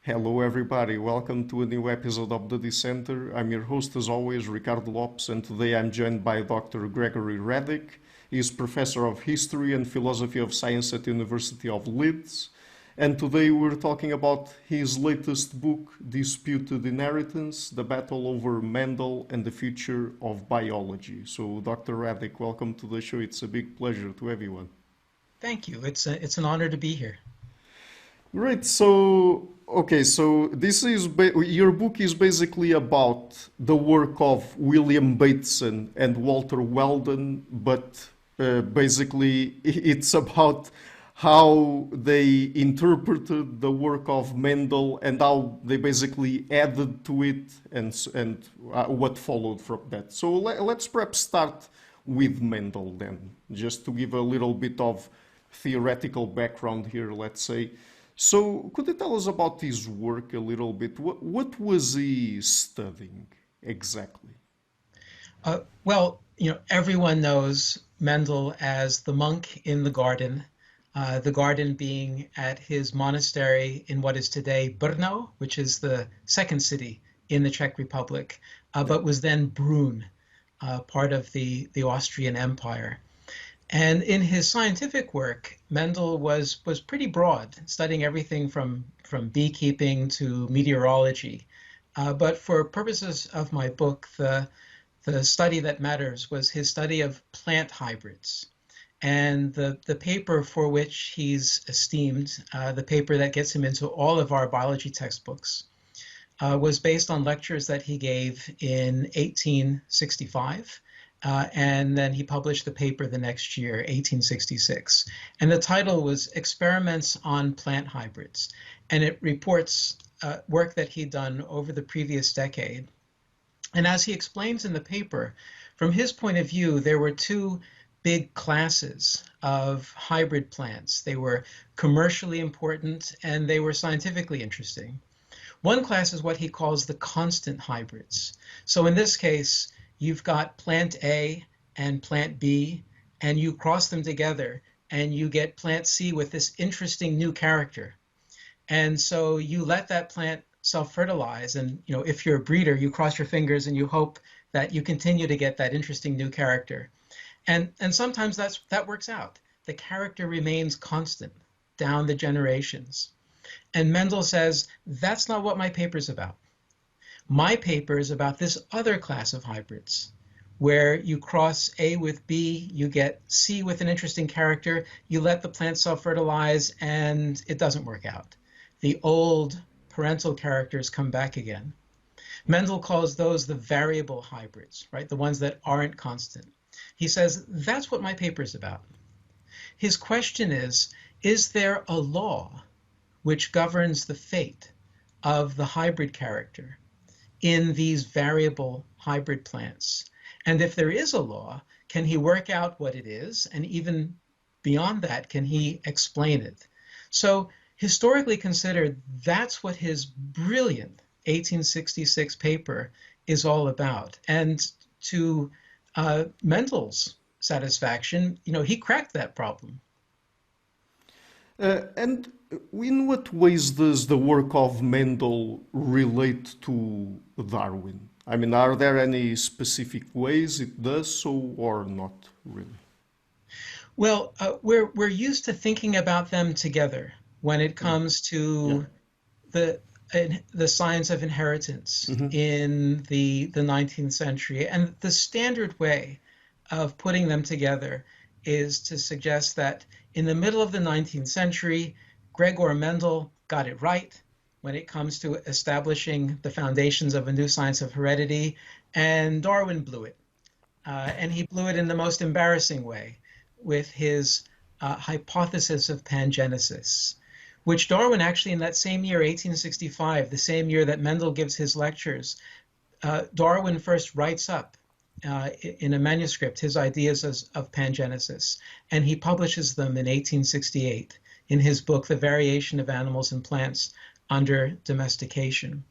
Hello, everybody. Welcome to a new episode of the Dissenter. I'm your host, as always, Ricardo Lopes, and today I'm joined by Dr. Gregory Radick. He is Professor of History and Philosophy of Science at the University of Leeds. And today we're talking about his latest book, Disputed Inheritance, The Battle over Mendel and the Future of Biology. So, Dr. Radick, welcome to the show. It's a big pleasure to have you on. Thank you. It's an honor to be here. Right. So this is your book is basically about the work of William Bateson and Walter Weldon, but basically it's about how they interpreted the work of Mendel and how they basically added to it and what followed from that. So let's perhaps start with Mendel then, just to give a little bit of theoretical background here, let's say. So, could you tell us about his work a little bit? What was he studying exactly? Everyone knows Mendel as the monk in the garden being at his monastery in what is today Brno, which is the second city in the Czech Republic, Yeah. but was then Brünn, part of the Austrian Empire. And in his scientific work, Mendel was pretty broad, studying everything from beekeeping to meteorology. But for purposes of my book, the study that matters was his study of plant hybrids. And the paper for which he's esteemed, the paper that gets him into all of our biology textbooks, was based on lectures that he gave in 1865. And then he published the paper the next year, 1866. And the title was Experiments on Plant Hybrids. And it reports work that he'd done over the previous decade. And as he explains in the paper, from his point of view, there were two big classes of hybrid plants. They were commercially important and they were scientifically interesting. One class is what he calls the constant hybrids. So in this case, you've got plant A and plant B, and you cross them together, and you get plant C with this interesting new character. And so you let that plant self-fertilize, and if you're a breeder, you cross your fingers and you hope that you continue to get that interesting new character. And sometimes that works out. The character remains constant down the generations. And Mendel says, that's not what my paper's about. My paper is about this other class of hybrids, where you cross A with B, you get C with an interesting character, you let the plant self-fertilize, and it doesn't work out. The old parental characters come back again. Mendel calls those the variable hybrids, right? The ones that aren't constant. He says, that's what my paper is about. His question is there a law which governs the fate of the hybrid character in these variable hybrid plants? And if there is a law, can he work out what it is? And even beyond that, can he explain it? So historically considered, that's what his brilliant 1866 paper is all about. And to Mendel's satisfaction, he cracked that problem. And in what ways does the work of Mendel relate to Darwin? I mean, are there any specific ways it does so or not really? Well, we're used to thinking about them together when it Mm. comes Yeah. to the the science of inheritance Hmm. in the 19th century. And the standard way of putting them together is to suggest that in the middle of the 19th century, Gregor Mendel got it right when it comes to establishing the foundations of a new science of heredity, and Darwin blew it. And he blew it in the most embarrassing way with his hypothesis of pangenesis, which Darwin actually in that same year, 1865, the same year that Mendel gives his lectures, Darwin first writes up in a manuscript his ideas of pangenesis, and he publishes them in 1868 in his book, The Variation of Animals and Plants Under Domestication.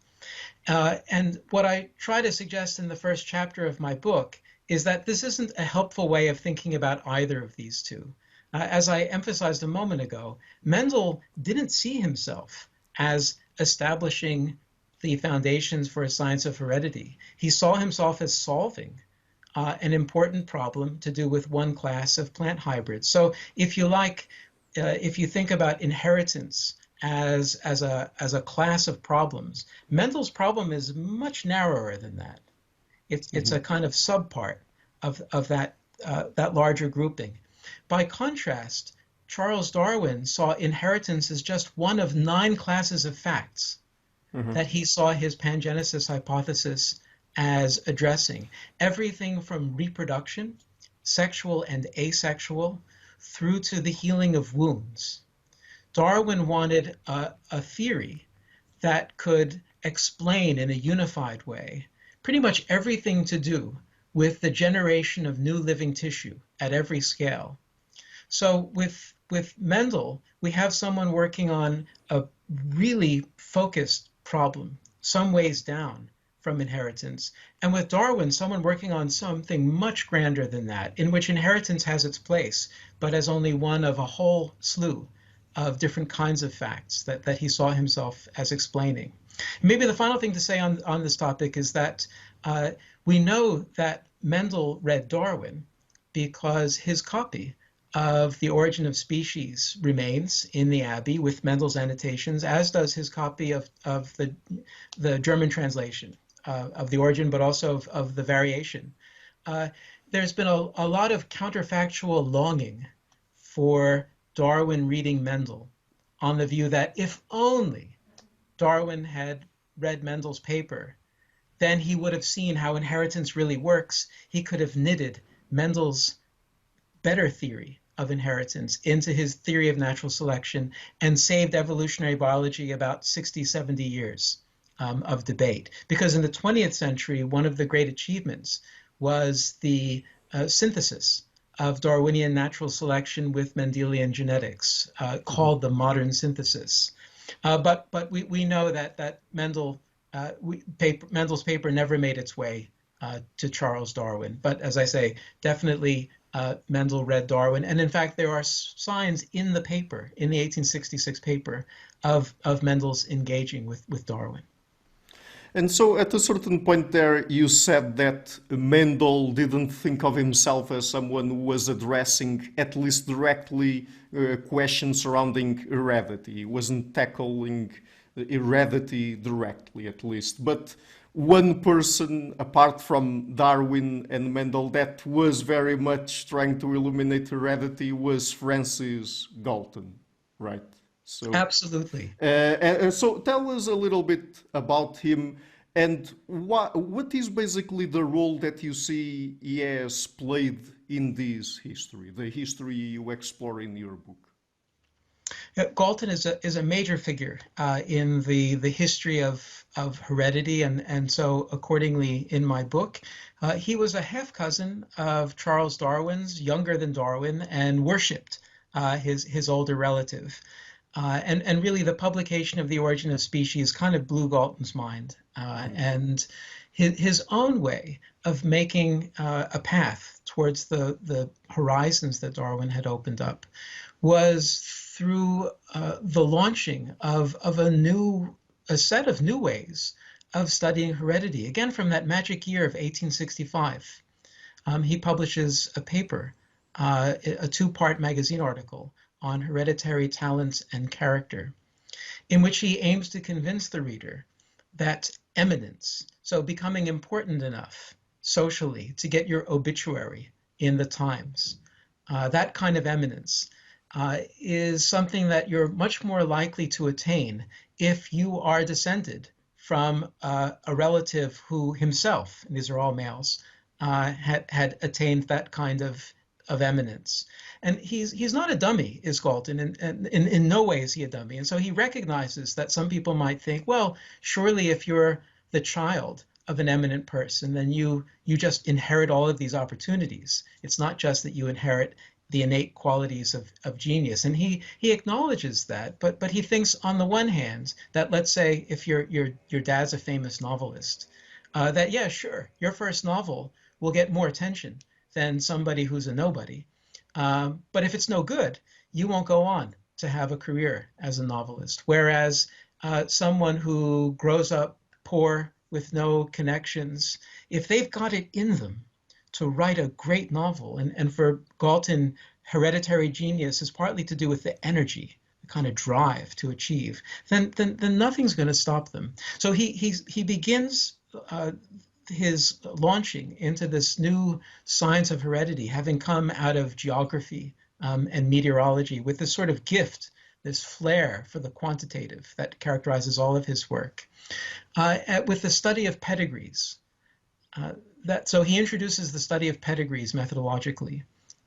And what I try to suggest in the first chapter of my book is that this isn't a helpful way of thinking about either of these two. As I emphasized a moment ago, Mendel didn't see himself as establishing the foundations for a science of heredity. He saw himself as solving an important problem to do with one class of plant hybrids. So if you like, if you think about inheritance as a class of problems, Mendel's problem is much narrower than that. It's a kind of subpart of that larger grouping. By contrast, Charles Darwin saw inheritance as just one of 9 classes of facts that he saw his pangenesis hypothesis as addressing. Everything from reproduction, sexual and asexual, through to the healing of wounds. Darwin wanted a theory that could explain in a unified way pretty much everything to do with the generation of new living tissue at every scale. So with Mendel, we have someone working on a really focused problem, some ways down from inheritance. And with Darwin, someone working on something much grander than that, in which inheritance has its place, but as only one of a whole slew of different kinds of facts that he saw himself as explaining. Maybe the final thing to say on this topic is that we know that Mendel read Darwin because his copy of The Origin of Species remains in the Abbey with Mendel's annotations, as does his copy of the German translation of The Origin, but also of the variation. There's been a lot of counterfactual longing for Darwin reading Mendel on the view that if only Darwin had read Mendel's paper, then he would have seen how inheritance really works. He could have knitted Mendel's better theory of inheritance into his theory of natural selection and saved evolutionary biology about 60, 70 years of debate. Because in the 20th century, one of the great achievements was the synthesis of Darwinian natural selection with Mendelian genetics, called the modern synthesis. But we know that Mendel's paper never made its way to Charles Darwin. But as I say, definitely Mendel read Darwin. And in fact, there are signs in the paper, in the 1866 paper, of Mendel's engaging with Darwin. And so at a certain point there, you said that Mendel didn't think of himself as someone who was addressing, at least directly, questions surrounding heredity. He wasn't tackling heredity directly, at least. But one person, apart from Darwin and Mendel, that was very much trying to illuminate heredity was Francis Galton, right? So, absolutely. So tell us a little bit about him and what is basically the role that you see he has played in this history, the history you explore in your book. Galton is a major figure in the history of heredity, and so accordingly in my book, he was a half cousin of Charles Darwin's, younger than Darwin, and worshipped his older relative. And really the publication of The Origin of Species kind of blew Galton's mind. And his own way of making a path towards the horizons that Darwin had opened up was through the launching of a set of new ways of studying heredity. Again, from that magic year of 1865, he publishes a paper, a 2-part magazine article on hereditary talents and character, in which he aims to convince the reader that eminence, so becoming important enough socially to get your obituary in the Times, that kind of eminence is something that you're much more likely to attain if you are descended from a relative who himself, and these are all males, had attained that kind of eminence. And he's not a dummy, is Galton, and in no way is he a dummy. And so he recognizes that some people might think, well, surely if you're the child of an eminent person, then you just inherit all of these opportunities. It's not just that you inherit the innate qualities of genius. And he acknowledges that, but he thinks on the one hand that, let's say if your dad's a famous novelist, that yeah, sure, your first novel will get more attention than somebody who's a nobody. But if it's no good, you won't go on to have a career as a novelist. Whereas someone who grows up poor with no connections, if they've got it in them to write a great novel, and for Galton, hereditary genius is partly to do with the energy, the kind of drive to achieve, then nothing's going to stop them. So he begins his launching into this new science of heredity, having come out of geography and meteorology, with this sort of gift, this flair for the quantitative that characterizes all of his work, with the study of pedigrees. So he introduces the study of pedigrees methodologically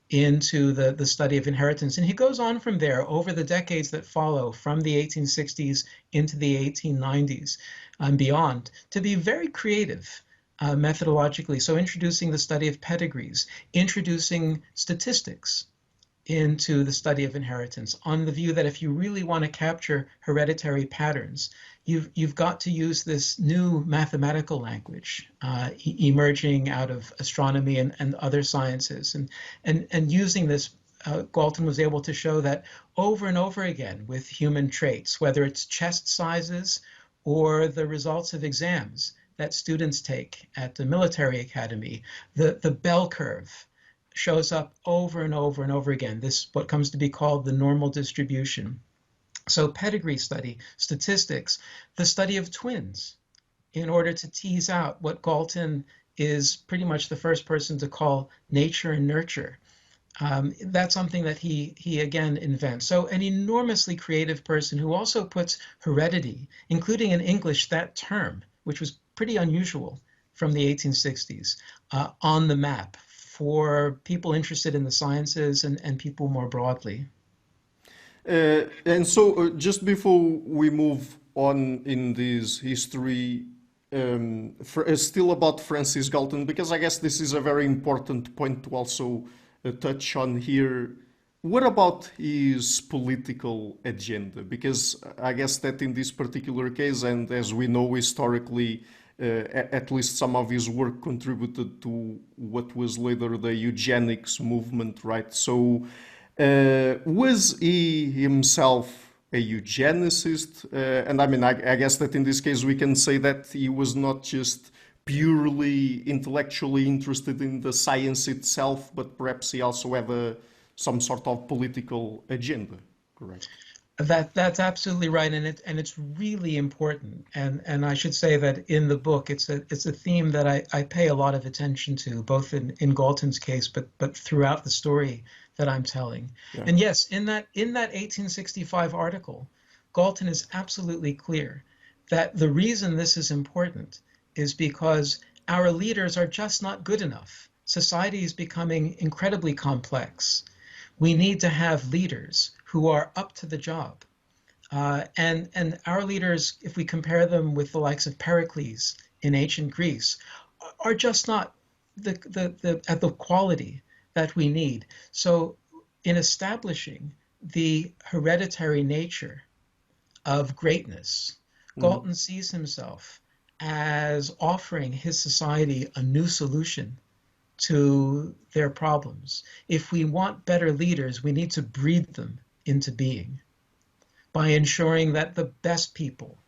into the study of inheritance. And he goes on from there over the decades that follow, from the 1860s into the 1890s and beyond, to be very creative methodologically. So introducing the study of pedigrees, introducing statistics into the study of inheritance, on the view that if you really want to capture hereditary patterns, you've got to use this new mathematical language emerging out of astronomy and other sciences. And using this, Galton was able to show that over and over again with human traits, whether it's chest sizes or the results of exams that students take at the military academy, the bell curve shows up over and over and over again. This what comes to be called the normal distribution. So pedigree study, statistics, the study of twins, in order to tease out what Galton is pretty much the first person to call nature and nurture. That's something that he again invents. So an enormously creative person who also puts heredity, including in English that term, which was pretty unusual from the 1860s, on the map for people interested in the sciences and people more broadly. And so, just before we move on in this history, still about Francis Galton, because I guess this is a very important point to also touch on here. What about his political agenda? Because I guess that in this particular case, and as we know historically, at least some of his work contributed to what was later the eugenics movement, right? So, was he himself a eugenicist? And I mean, I guess that in this case we can say that he was not just purely intellectually interested in the science itself, but perhaps he also had some sort of political agenda, correct? That's absolutely right, and it's really important. And I should say that in the book, it's a theme that I pay a lot of attention to, both in Galton's case, but throughout the story that I'm telling. Yeah. And yes, in that 1865 article, Galton is absolutely clear that the reason this is important is because our leaders are just not good enough. Society is becoming incredibly complex. We need to have leaders who are up to the job. And our leaders, if we compare them with the likes of Pericles in ancient Greece, are just not at the quality that we need. So in establishing the hereditary nature of greatness, Galton sees himself as offering his society a new solution to their problems. If we want better leaders, we need to breed them into being by ensuring that the best people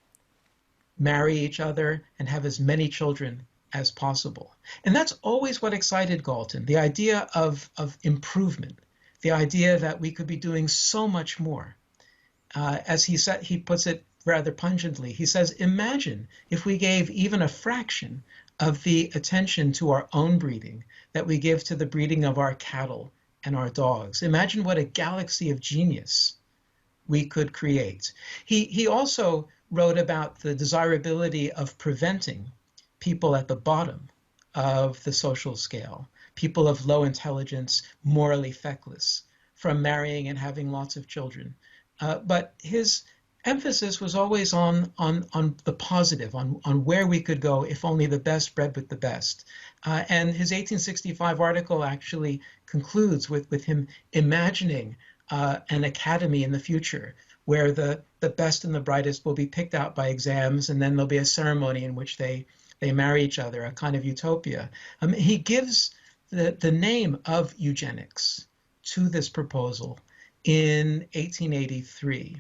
marry each other and have as many children as possible. And that's always what excited Galton, the idea of improvement, the idea that we could be doing so much more. As he puts it rather pungently, he says, imagine if we gave even a fraction of the attention to our own breeding that we give to the breeding of our cattle and our dogs. Imagine what a galaxy of genius we could create. He also wrote about the desirability of preventing people at the bottom of the social scale, people of low intelligence, morally feckless, from marrying and having lots of children. But his emphasis was always on the positive, on where we could go if only the best bred with the best. And his 1865 article actually concludes with him imagining an academy in the future where the best and the brightest will be picked out by exams, and then there'll be a ceremony in which they marry each other, a kind of utopia. He gives the name of eugenics to this proposal in 1883.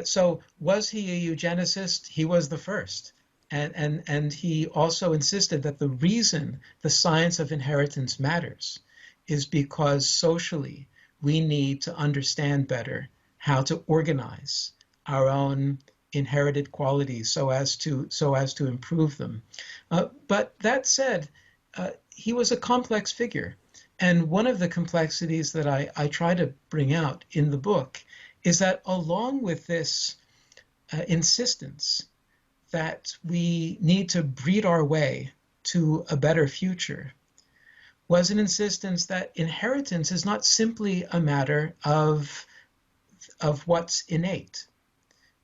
So was he a eugenicist? He was the first. And he also insisted that the reason the science of inheritance matters is because socially we need to understand better how to organize our own inherited qualities so as to improve them. But that said, he was a complex figure. And one of the complexities that I try to bring out in the book is that along with this insistence that we need to breed our way to a better future, was an insistence that inheritance is not simply a matter of what's innate,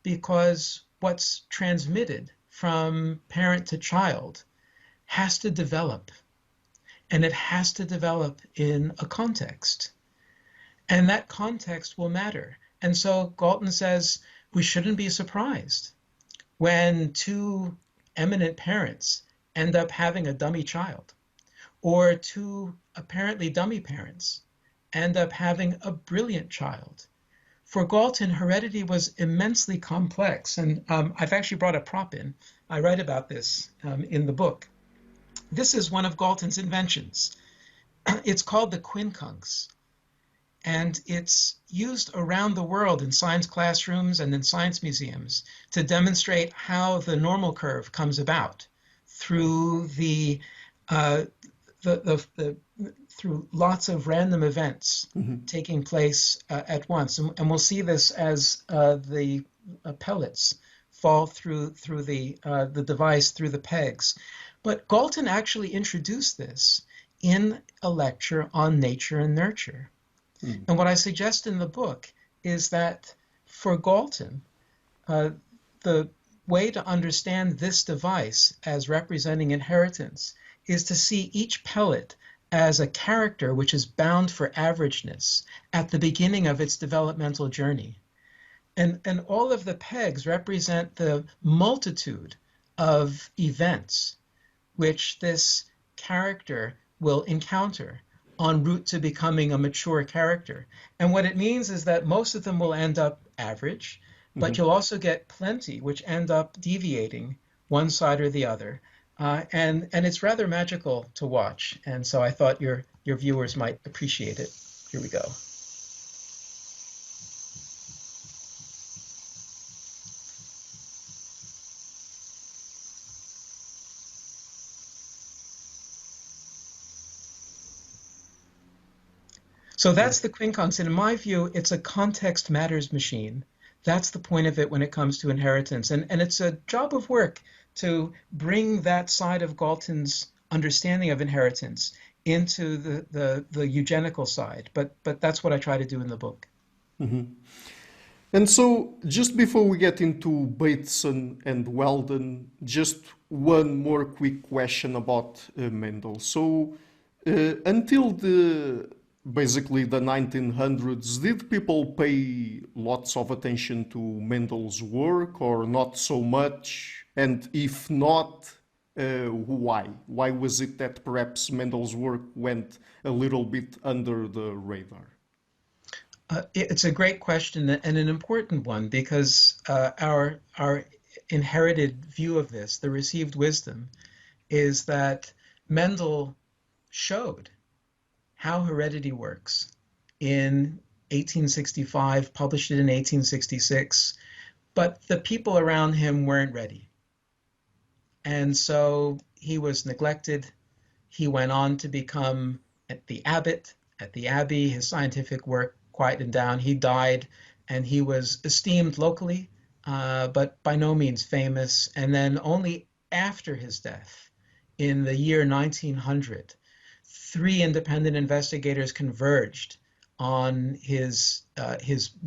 because what's transmitted from parent to child has to develop, and it has to develop in a context. And that context will matter. And so Galton says we shouldn't be surprised when two eminent parents end up having a dummy child, or two apparently dummy parents end up having a brilliant child. For Galton, heredity was immensely complex. And I've actually brought a prop in. I write about this in the book. This is one of Galton's inventions. It's called the quincunx. And it's used around the world in science classrooms and in science museums to demonstrate how the normal curve comes about through through lots of random events taking place at once. And we'll see this as the pellets fall through the device, through the pegs. But Galton actually introduced this in a lecture on nature and nurture. And what I suggest in the book is that for Galton, the way to understand this device as representing inheritance is to see each pellet as a character which is bound for averageness at the beginning of its developmental journey. And all of the pegs represent the multitude of events which this character will encounter en route to becoming a mature character. And what it means is that most of them will end up average, but you'll also get plenty which end up deviating one side or the other. And it's rather magical to watch. And so I thought your viewers might appreciate it. Here we go. So that's the quincunx, and in my view, it's a context matters machine. That's the point of it when it comes to inheritance. And it's a job of work to bring that side of Galton's understanding of inheritance into the eugenical side. But that's what I try to do in the book. And so just before we get into Bateson and Weldon, just one more quick question about Mendel. So until basically the 1900s, did people pay lots of attention to Mendel's work or not so much? And if not, why? Why was it that perhaps Mendel's work went a little bit under the radar? It's a great question and an important one, because our inherited view of this, the received wisdom, is that Mendel showed how heredity works in 1865, published it in 1866, but the people around him weren't ready. And so he was neglected. He went on to become the abbot at the abbey. His scientific work quieted down. He died, and he was esteemed locally, but by no means famous. And then only after his death, in the year 1900, 3 independent investigators converged on his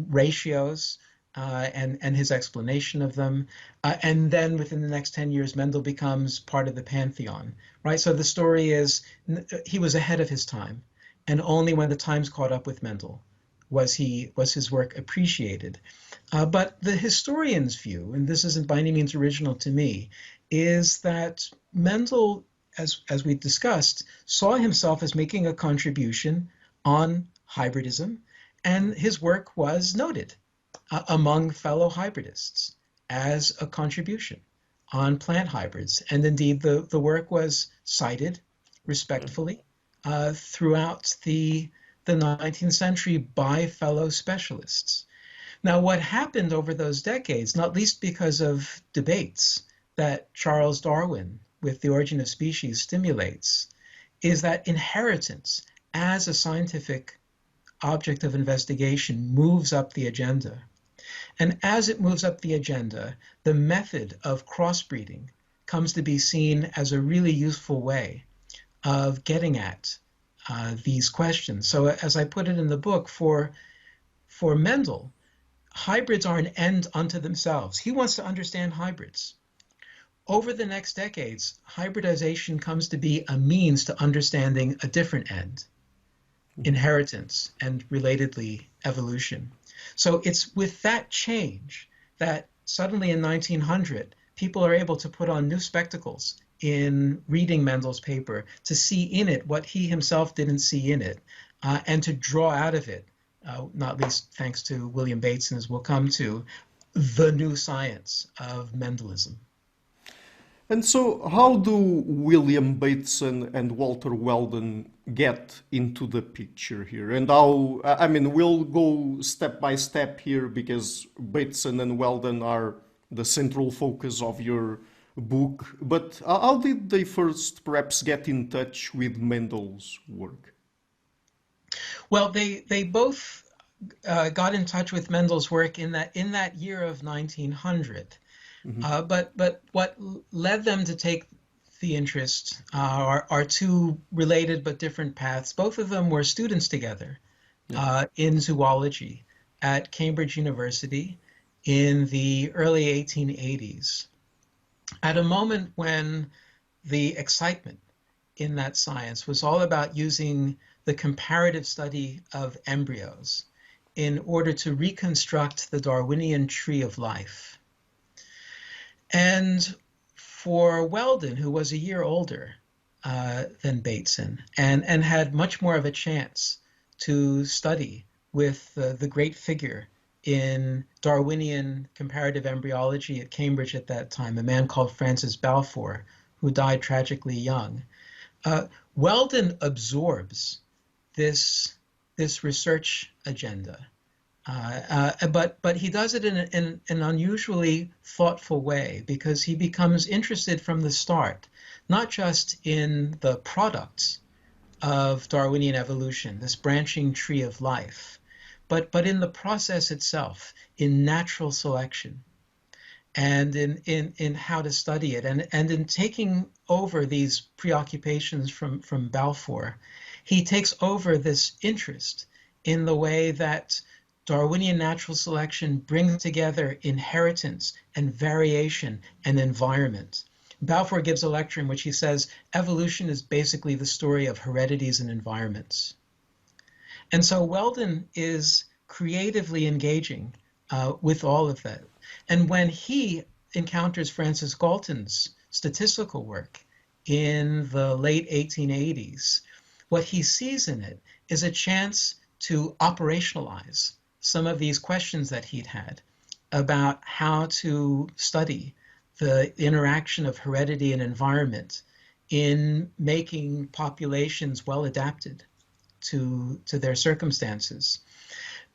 ratios and his explanation of them. And then within the next 10 years, Mendel becomes part of the pantheon, right? So the story is he was ahead of his time, and only when the times caught up with Mendel was his work appreciated. But the historian's view, and this isn't by any means original to me, is that Mendel, as we discussed, saw himself as making a contribution on hybridism, and his work was noted. among fellow hybridists as a contribution on plant hybrids. And indeed, the work was cited respectfully throughout the 19th century by fellow specialists. Now, what happened over those decades, not least because of debates that Charles Darwin, with The Origin of Species, stimulates, is that inheritance as a scientific object of investigation moves up the agenda. And as it moves up the agenda, the method of crossbreeding comes to be seen as a really useful way of getting at these questions. So as I put it in the book, for Mendel, hybrids are an end unto themselves. He wants to understand hybrids. Over the next decades, hybridization comes to be a means to understanding a different end, inheritance, and relatedly, evolution. So it's with that change that suddenly in 1900, people are able to put on new spectacles in reading Mendel's paper, to see in it what he himself didn't see in it, and to draw out of it, not least thanks to William Bateson, as we'll come to, the new science of Mendelism. And so, how do William Bateson and Walter Weldon get into the picture here? And how, I mean, we'll go step by step here because Bateson and Weldon are the central focus of your book. But how did they first perhaps get in touch with Mendel's work? Well, they both got in touch with Mendel's work in that year of 1900. But what led them to take the interest are two related but different paths. Both of them were students together in zoology at Cambridge University in the early 1880s, at a moment when the excitement in that science was all about using the comparative study of embryos in order to reconstruct the Darwinian tree of life. And for Weldon, who was a year older than Bateson and had much more of a chance to study with the great figure in Darwinian comparative embryology at Cambridge at that time, a man called Francis Balfour, who died tragically young, Weldon absorbs this research agenda. But he does it in an unusually thoughtful way, because he becomes interested from the start, not just in the products of Darwinian evolution, this branching tree of life, but in the process itself, in natural selection, and in how to study it, and in taking over these preoccupations from Balfour, he takes over this interest in the way that Darwinian natural selection brings together inheritance and variation and environment. Balfour gives a lecture in which he says evolution is basically the story of heredities and environments. And so Weldon is creatively engaging with all of that. And when he encounters Francis Galton's statistical work in the late 1880s, what he sees in it is a chance to operationalize some of these questions that he'd had about how to study the interaction of heredity and environment in making populations well adapted to their circumstances.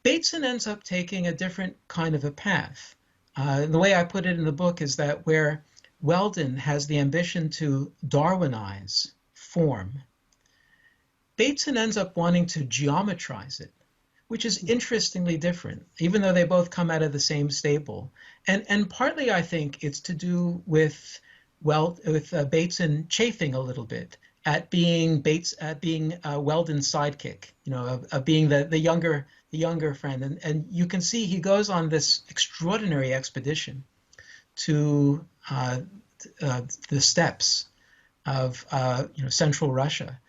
Bateson ends up taking a different kind of a path. The way I put it in the book is that where Weldon has the ambition to Darwinize form, Bateson ends up wanting to geometrize it, which is interestingly different, even though they both come out of the same stable. And partly, I think, it's to do with Bateson chafing a little bit at being Weldon's sidekick, of being the younger friend. And you can see he goes on this extraordinary expedition to the steppes of central Russia,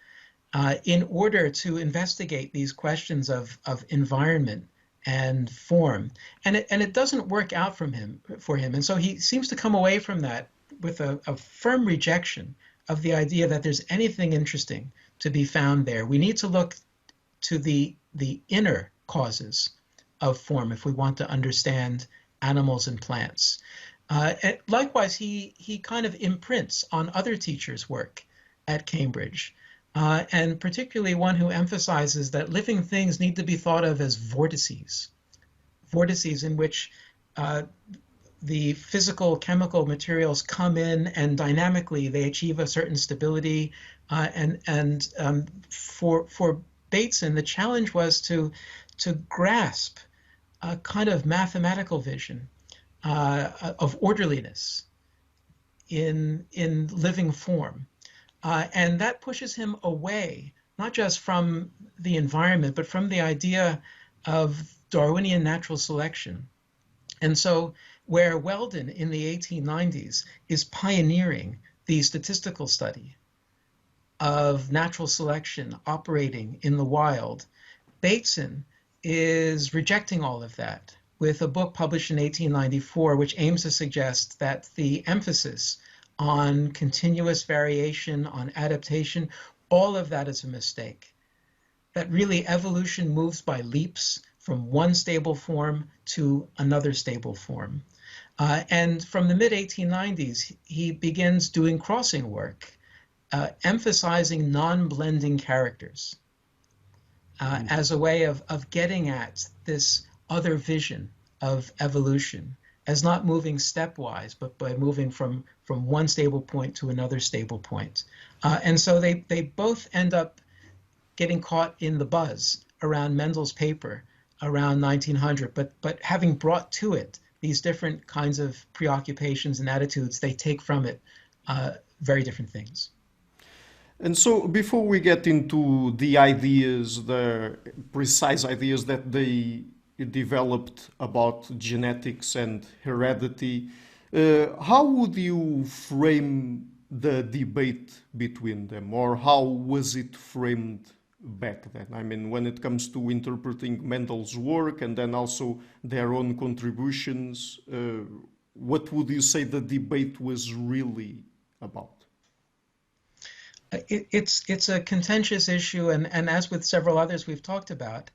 in order to investigate these questions of environment and form. And it doesn't work out for him. And so he seems to come away from that with a firm rejection of the idea that there's anything interesting to be found there. We need to look to the inner causes of form if we want to understand animals and plants. And likewise, he kind of imprints on other teachers' work at Cambridge, and particularly one who emphasizes that living things need to be thought of as vortices, vortices in which the physical chemical materials come in and dynamically they achieve a certain stability. For Bateson, the challenge was to grasp a kind of mathematical vision of orderliness in living form. And that pushes him away, not just from the environment, but from the idea of Darwinian natural selection. And so where Weldon in the 1890s is pioneering the statistical study of natural selection operating in the wild, Bateson is rejecting all of that with a book published in 1894, which aims to suggest that the emphasis on continuous variation, on adaptation, all of that is a mistake. That really evolution moves by leaps from one stable form to another stable form. And from the mid-1890s, he begins doing crossing work, emphasizing non-blending characters as a way of getting at this other vision of evolution, as not moving stepwise, but by moving from one stable point to another stable point. And so they both end up getting caught in the buzz around Mendel's paper around 1900, but having brought to it these different kinds of preoccupations and attitudes, they take from it very different things. And so before we get into the ideas, the precise ideas that they developed about genetics and heredity, how would you frame the debate between them, or how was it framed back then? I mean, when it comes to interpreting Mendel's work and then also their own contributions, what would you say the debate was really about? It's a contentious issue, and as with several others we've talked about,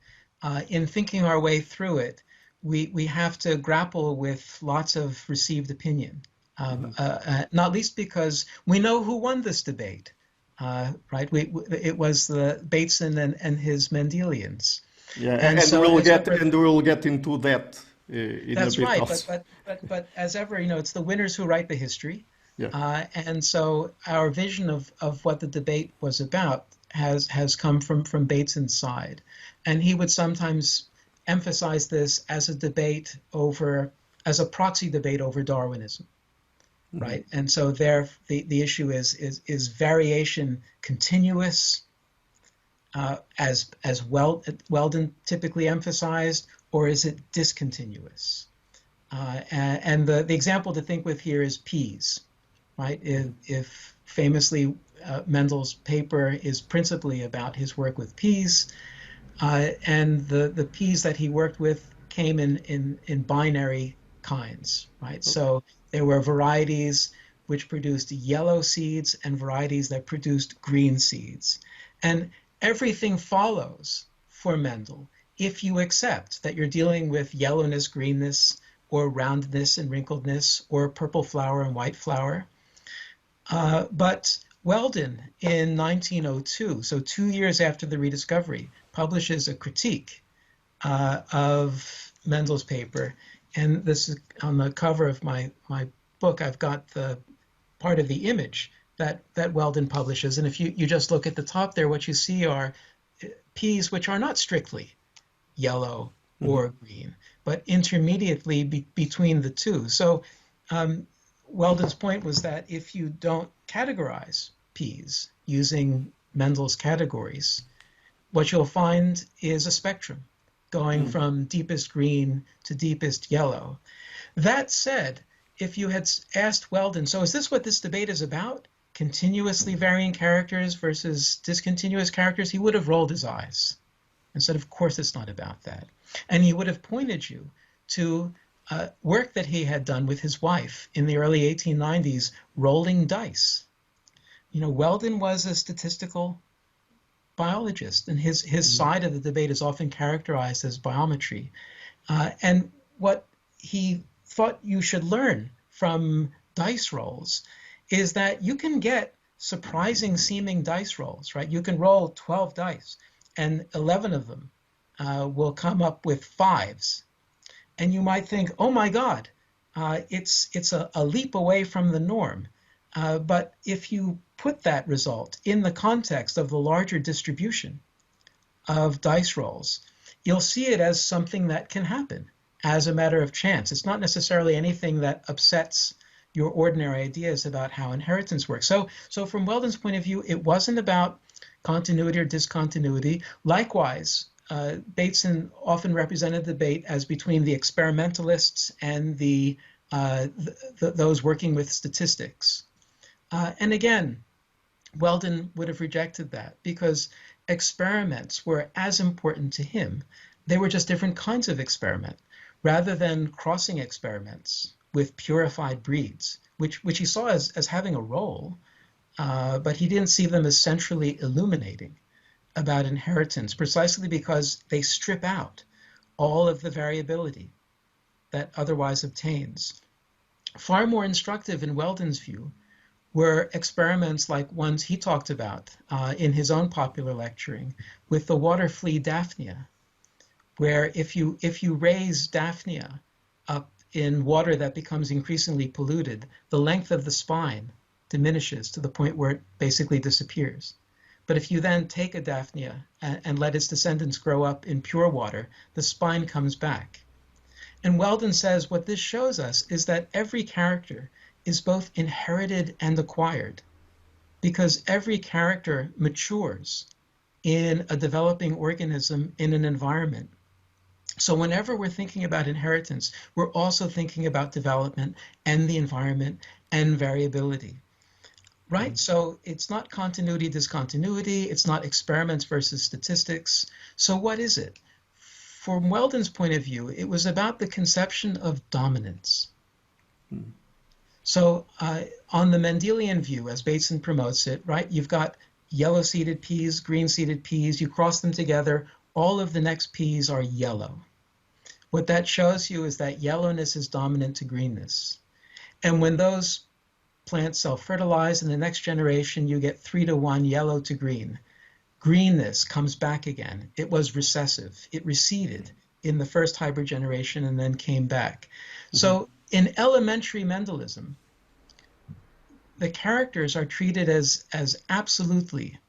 in thinking our way through it, we have to grapple with lots of received opinion, not least because we know who won this debate, right? It was the Bateson and his Mendelians. Yeah, and so we'll get into that in that's a bit right, also. but as ever, it's the winners who write the history. Yeah. And so our vision of what the debate was about has come from Bateson's side. And he would sometimes emphasize this as a proxy debate over Darwinism, right? And so there, the issue is variation continuous, as Weldon typically emphasized, or is it discontinuous? And the example to think with here is peas. Right? If famously Mendel's paper is principally about his work with peas, and the peas that he worked with came in binary kinds, right? So there were varieties which produced yellow seeds and varieties that produced green seeds. And everything follows for Mendel if you accept that you're dealing with yellowness, greenness, or roundness and wrinkledness, or purple flower and white flower. But Weldon in 1902, so 2 years after the rediscovery, publishes a critique of Mendel's paper. And this is on the cover of my book. I've got the part of the image that Weldon publishes. And if you just look at the top there, what you see are peas which are not strictly yellow or green, but intermediately between the two. So Weldon's point was that if you don't categorize peas using Mendel's categories, what you'll find is a spectrum going from deepest green to deepest yellow. That said, if you had asked Weldon, so is this what this debate is about? Continuously varying characters versus discontinuous characters? He would have rolled his eyes and said, of course it's not about that. And he would have pointed you to work that he had done with his wife in the early 1890s, rolling dice. Weldon was a statistical biologist, and his side of the debate is often characterized as biometry. And what he thought you should learn from dice rolls is that you can get surprising seeming dice rolls, right? You can roll 12 dice and 11 of them will come up with fives. And you might think, oh my God, it's a leap away from the norm. But if you put that result in the context of the larger distribution of dice rolls, you'll see it as something that can happen as a matter of chance. It's not necessarily anything that upsets your ordinary ideas about how inheritance works. So from Weldon's point of view, it wasn't about continuity or discontinuity. Likewise, Bateson often represented the debate as between the experimentalists and those working with statistics. And again, Weldon would have rejected that because experiments were as important to him. They were just different kinds of experiment, rather than crossing experiments with purified breeds, which he saw as having a role, but he didn't see them as centrally illuminating about inheritance, precisely because they strip out all of the variability that otherwise obtains. Far more instructive in Weldon's view were experiments like ones he talked about in his own popular lecturing with the water flea Daphnia, where if you raise Daphnia up in water that becomes increasingly polluted, the length of the spine diminishes to the point where it basically disappears. But if you then take a Daphnia and let its descendants grow up in pure water, the spine comes back. And Weldon says what this shows us is that every character is both inherited and acquired, because every character matures in a developing organism in an environment. So whenever we're thinking about inheritance, we're also thinking about development and the environment and variability, right? So it's not continuity, discontinuity. It's not experiments versus statistics. So what is it? From Weldon's point of view, it was about the conception of dominance. So on the Mendelian view, as Bateson promotes it, right, you've got yellow-seeded peas, green-seeded peas. You cross them together, all of the next peas are yellow. What that shows you is that yellowness is dominant to greenness. And when those plants self-fertilize in the next generation, you get 3-to-1 yellow to green. Greenness comes back again. It was recessive. It receded in the first hybrid generation and then came back. So in elementary Mendelism, the characters are treated as absolutely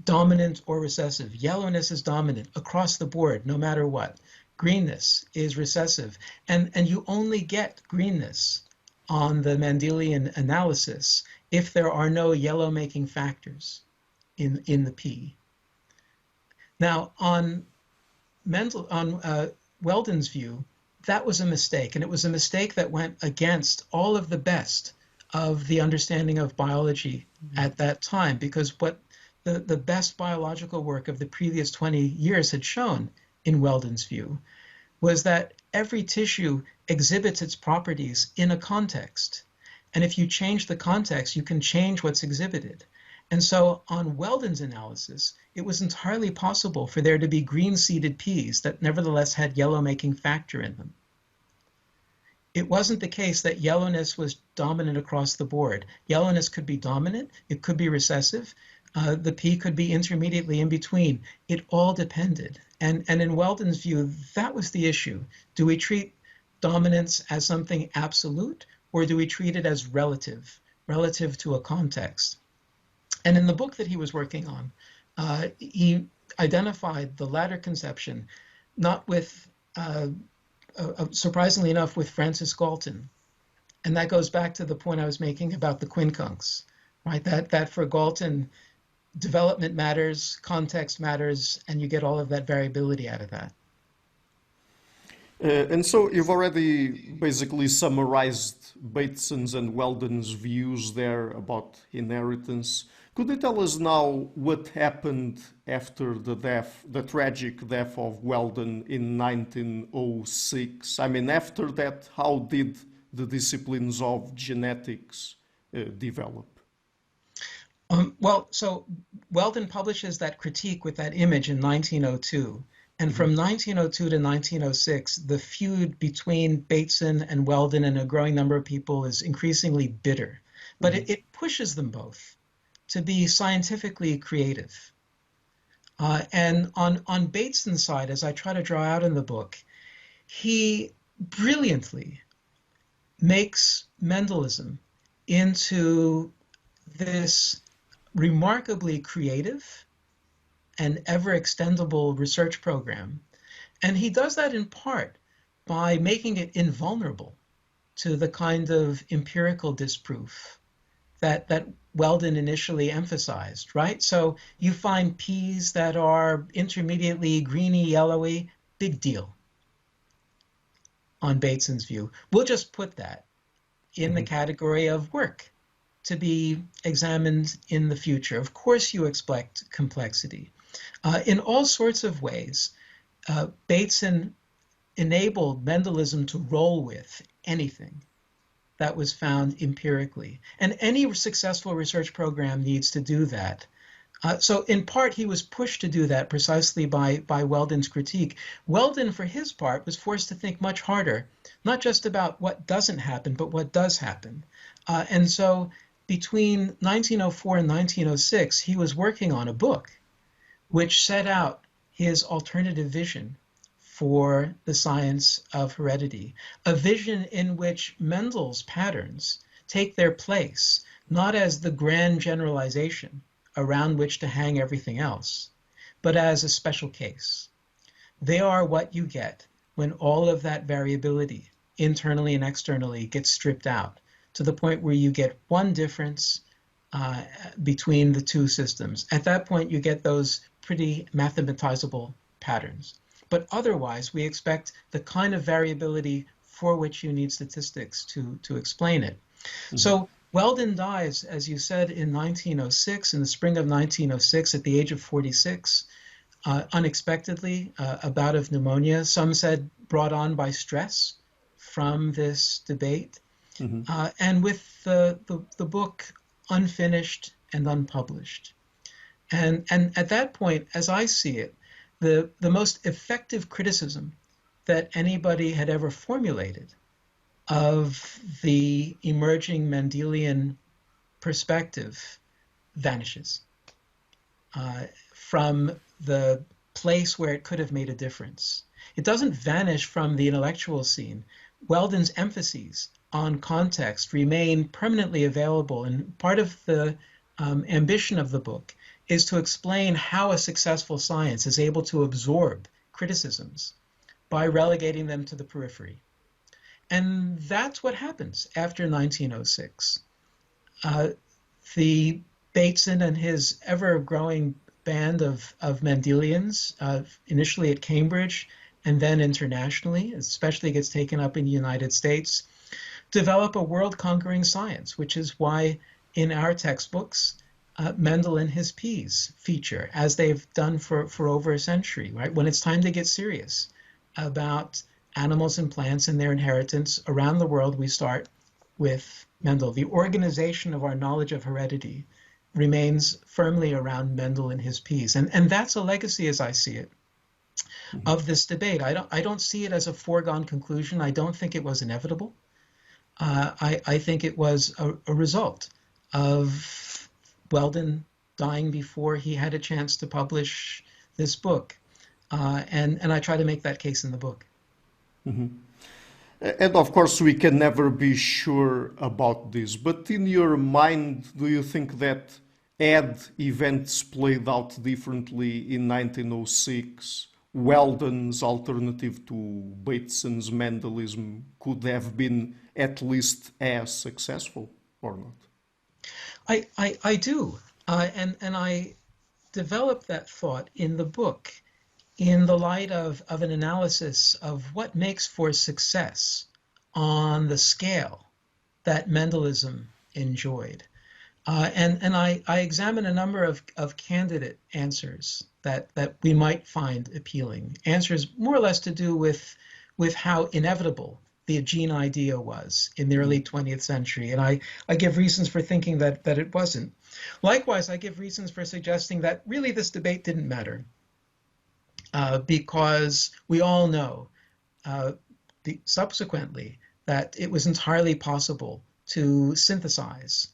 dominant or recessive. Yellowness is dominant across the board, no matter what. Greenness is recessive. And you only get greenness on the Mendelian analysis if there are no yellow-making factors in the pea. Now, on Weldon's view, that was a mistake, and it was a mistake that went against all of the best of the understanding of biology at that time, because what the best biological work of the previous 20 years had shown, in Weldon's view, was that every tissue exhibits its properties in a context. And if you change the context, you can change what's exhibited. And so on Weldon's analysis, it was entirely possible for there to be green-seeded peas that nevertheless had yellow-making factor in them. It wasn't the case that yellowness was dominant across the board. Yellowness could be dominant, it could be recessive, the pea could be intermediately in between. It all depended. And in Weldon's view, that was the issue. Do we treat dominance as something absolute, or do we treat it as relative to a context? And in the book that he was working on, he identified the latter conception, not with, surprisingly enough, with Francis Galton. And that goes back to the point I was making about the quincunx, right? That for Galton, development matters, context matters, and you get all of that variability out of that. And so you've already basically summarized Bateson's and Weldon's views there about inheritance. Could you tell us now what happened after the tragic death of Weldon in 1906? I mean, after that, how did the disciplines of genetics develop? Well, so Weldon publishes that critique with that image in 1902. And from 1902 to 1906, the feud between Bateson and Weldon and a growing number of people is increasingly bitter. But it pushes them both to be scientifically creative. And on Bateson's side, as I try to draw out in the book, he brilliantly makes Mendelism into this remarkably creative and ever extendable research program. And he does that in part by making it invulnerable to the kind of empirical disproof that Weldon initially emphasized, right? So you find peas that are intermediately greeny, yellowy, big deal on Bateson's view. We'll just put that in the category of work to be examined in the future. Of course, you expect complexity. In all sorts of ways, Bateson enabled Mendelism to roll with anything that was found empirically. And any successful research program needs to do that. So in part, he was pushed to do that precisely by Weldon's critique. Weldon, for his part, was forced to think much harder, not just about what doesn't happen, but what does happen. And so between 1904 and 1906, he was working on a book which set out his alternative vision for the science of heredity, a vision in which Mendel's patterns take their place, not as the grand generalization around which to hang everything else, but as a special case. They are what you get when all of that variability, internally and externally, gets stripped out to the point where you get one difference between the two systems. At that point, you get those pretty mathematizable patterns. But otherwise, we expect the kind of variability for which you need statistics to explain it. So Weldon dies, as you said, in 1906, in the spring of 1906, at the age of 46, unexpectedly, a bout of pneumonia. Some said brought on by stress from this debate, and with the book unfinished and unpublished. And at that point, as I see it, the most effective criticism that anybody had ever formulated of the emerging Mendelian perspective vanishes from the place where it could have made a difference. It doesn't vanish from the intellectual scene. Weldon's emphases on context remain permanently available, and part of the ambition of the book is to explain how a successful science is able to absorb criticisms by relegating them to the periphery. And that's what happens after 1906. The Bateson and his ever-growing band of Mendelians, initially at Cambridge and then internationally, especially gets taken up in the United States, develop a world-conquering science, which is why in our textbooks, Mendel and his peas feature, as they've done for over a century, right? When it's time to get serious about animals and plants and their inheritance around the world, we start with Mendel. The organization of our knowledge of heredity remains firmly around Mendel and his peas. And that's a legacy, as I see it, of this debate. I don't see it as a foregone conclusion. I don't think it was inevitable. I think it was a result of Weldon dying before he had a chance to publish this book. And I try to make that case in the book. And of course, we can never be sure about this. But in your mind, do you think that had events played out differently in 1906, Weldon's alternative to Bateson's Mendelism could have been at least as successful or not? I do. And I developed that thought in the book in the light of an analysis of what makes for success on the scale that Mendelism enjoyed. And I examine a number of candidate answers that we might find appealing, answers more or less to do with how inevitable the gene idea was in the early 20th century. And I give reasons for thinking that it wasn't. Likewise, I give reasons for suggesting that really this debate didn't matter. because we all know subsequently that it was entirely possible to synthesize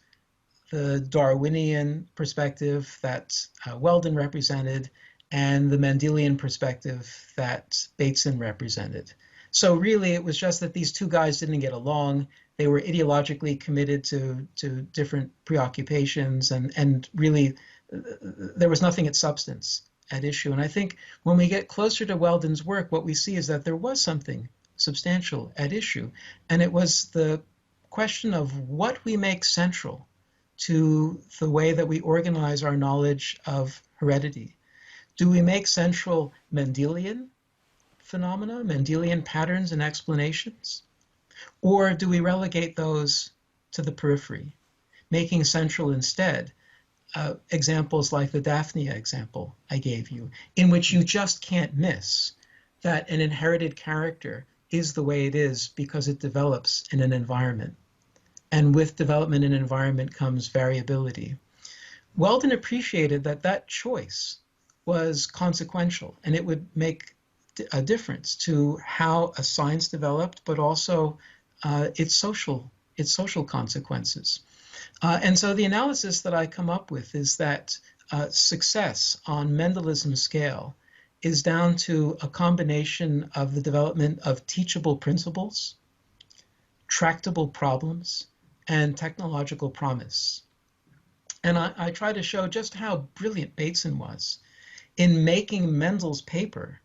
the Darwinian perspective that Weldon represented and the Mendelian perspective that Bateson represented. So really, it was just that these two guys didn't get along. They were ideologically committed to different preoccupations, and really, there was nothing at substance at issue. And I think when we get closer to Weldon's work, what we see is that there was something substantial at issue, and it was the question of what we make central to the way that we organize our knowledge of heredity. Do we make central Mendelian phenomena, Mendelian patterns and explanations? Or do we relegate those to the periphery, making central instead examples like the Daphnia example I gave you, in which you just can't miss that an inherited character is the way it is because it develops in an environment. And with development in environment comes variability. Weldon appreciated that that choice was consequential, and it would make a difference to how a science developed, but also its social consequences. And so the analysis that I come up with is that success on Mendelism's scale is down to a combination of the development of teachable principles, tractable problems, and technological promise. And I try to show just how brilliant Bateson was in making Mendel's paper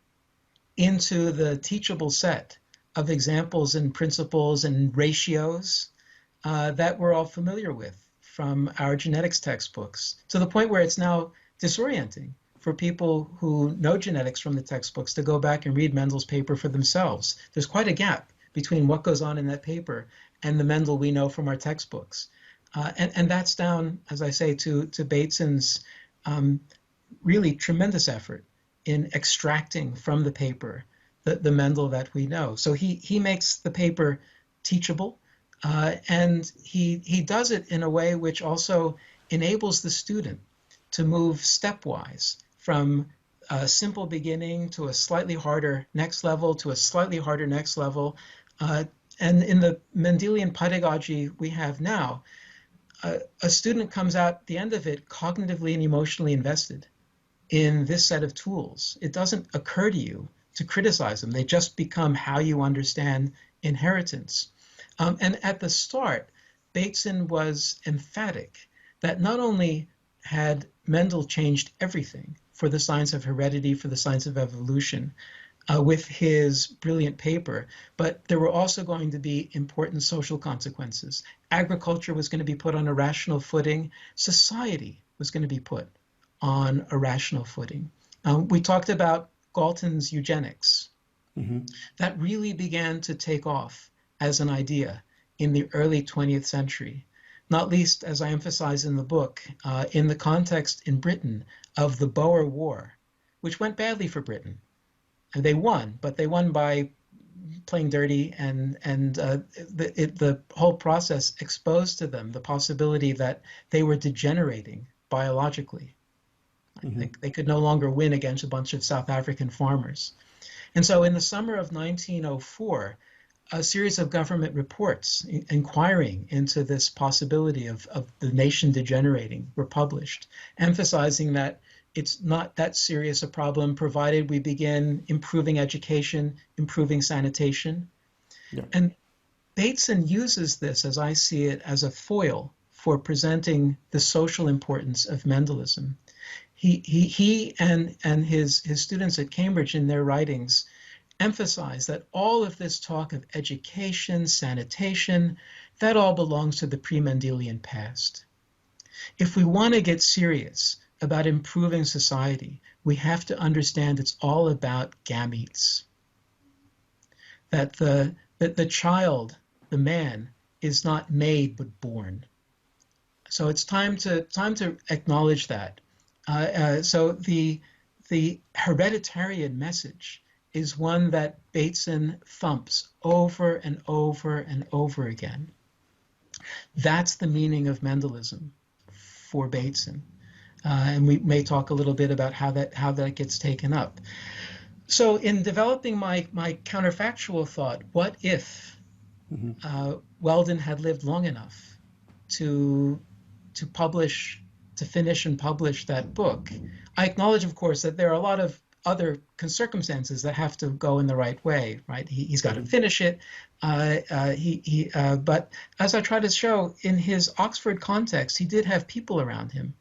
into the teachable set of examples and principles and ratios that we're all familiar with from our genetics textbooks, to the point where it's now disorienting for people who know genetics from the textbooks to go back and read Mendel's paper for themselves. There's quite a gap between what goes on in that paper and the Mendel we know from our textbooks. And that's down, as I say, to Bateson's really tremendous effort in extracting from the paper the Mendel that we know. So he makes the paper teachable, and he does it in a way which also enables the student to move stepwise from a simple beginning to a slightly harder next level to a slightly harder next level. And in the Mendelian pedagogy we have now, a student comes out at the end of it cognitively and emotionally invested in this set of tools. It doesn't occur to you to criticize them. They just become how you understand inheritance. And at the start, Bateson was emphatic that not only had Mendel changed everything for the science of heredity, for the science of evolution, with his brilliant paper, but there were also going to be important social consequences. Agriculture was going to be put on a rational footing. Society was going to be put on a rational footing. We talked about Galton's eugenics. Mm-hmm. That really began to take off as an idea in the early 20th century, not least, as I emphasize in the book, in the context in Britain of the Boer War, which went badly for Britain. And they won, but they won by playing dirty, and the whole process exposed to them the possibility that they were degenerating biologically. Mm-hmm. They could no longer win against a bunch of South African farmers. And so in the summer of 1904, a series of government reports inquiring into this possibility of the nation degenerating were published, emphasizing that it's not that serious a problem provided we begin improving education, improving sanitation. Yeah. And Bateson uses this, as I see it, as a foil for presenting the social importance of Mendelism. He and his students at Cambridge in their writings emphasize that all of this talk of education, sanitation, that all belongs to the pre-Mendelian past. If we want to get serious about improving society, we have to understand it's all about gametes. That the child, the man, is not made but born. So it's time to acknowledge that. So the hereditarian message is one that Bateson thumps over and over and over again. That's the meaning of Mendelism for Bateson. And we may talk a little bit about how that gets taken up. So in developing my counterfactual thought, what if Weldon had lived long enough to to publish, to finish and publish that book? I acknowledge, of course, that there are a lot of other circumstances that have to go in the right way, right? He's got to finish it. But as I try to show, in his Oxford context, he did have people around him,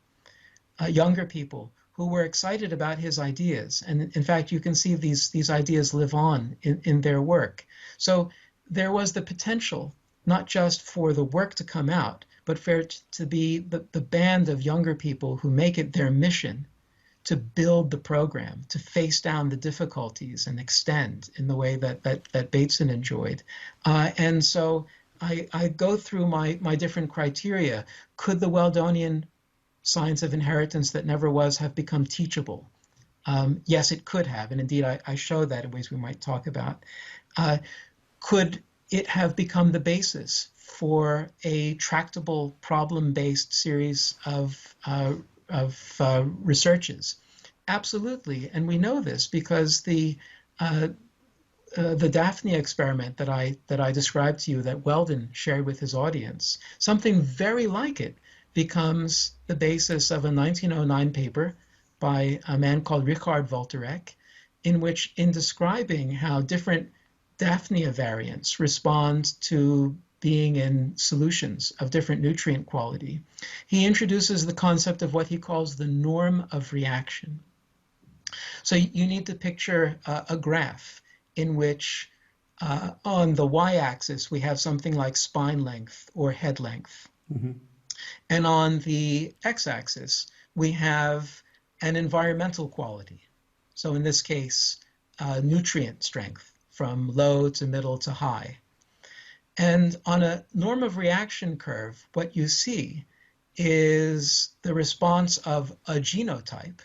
younger people who were excited about his ideas. And in fact, you can see these ideas live on in their work. So there was the potential, not just for the work to come out, but for it to be the band of younger people who make it their mission to build the program, to face down the difficulties and extend in the way that Bateson enjoyed. And so I go through my different criteria. Could the Weldonian science of inheritance that never was have become teachable? Yes, it could have, and indeed I show that in ways we might talk about. Could it have become the basis for a tractable problem-based series of researches? Absolutely, and we know this because the Daphne experiment that I described to you, that Weldon shared with his audience, something very like it becomes the basis of a 1909 paper by a man called Richard Volterek, in which, in describing how different Daphnia variants respond to being in solutions of different nutrient quality, he introduces the concept of what he calls the norm of reaction. So you need to picture a graph in which on the y-axis we have something like spine length or head length. Mm-hmm. And on the x-axis, we have an environmental quality. So in this case, nutrient strength from low to middle to high. And on a norm of reaction curve, what you see is the response of a genotype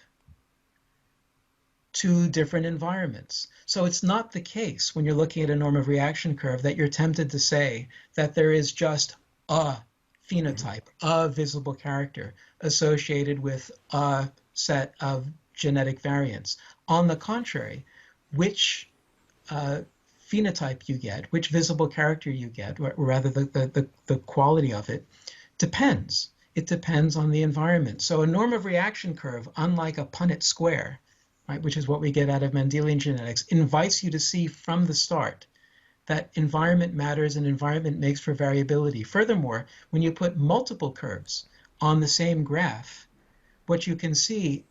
to different environments. So it's not the case when you're looking at a norm of reaction curve that you're tempted to say that there is just a phenotype, a visible character associated with a set of genetic variants. On the contrary, which phenotype you get, which visible character you get, or rather the quality of it, depends. It depends on the environment. So a norm of reaction curve, unlike a Punnett square, right, which is what we get out of Mendelian genetics, invites you to see from the start that environment matters and environment makes for variability. Furthermore, when you put multiple curves on the same graph, what you can see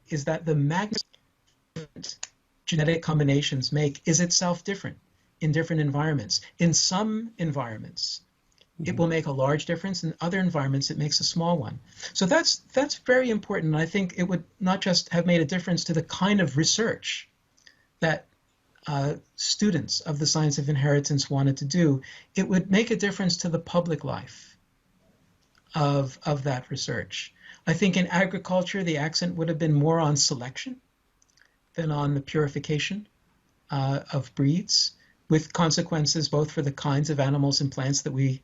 is that the magnitude genetic combinations make is itself different in different environments. In some environments, it will make a large difference. In other environments, it makes a small one. So that's very important. I think it would not just have made a difference to the kind of research that students of the science of inheritance wanted to do, it would make a difference to the public life of that research. I think in agriculture, the accent would have been more on selection than on the purification of breeds, with consequences both for the kinds of animals and plants that we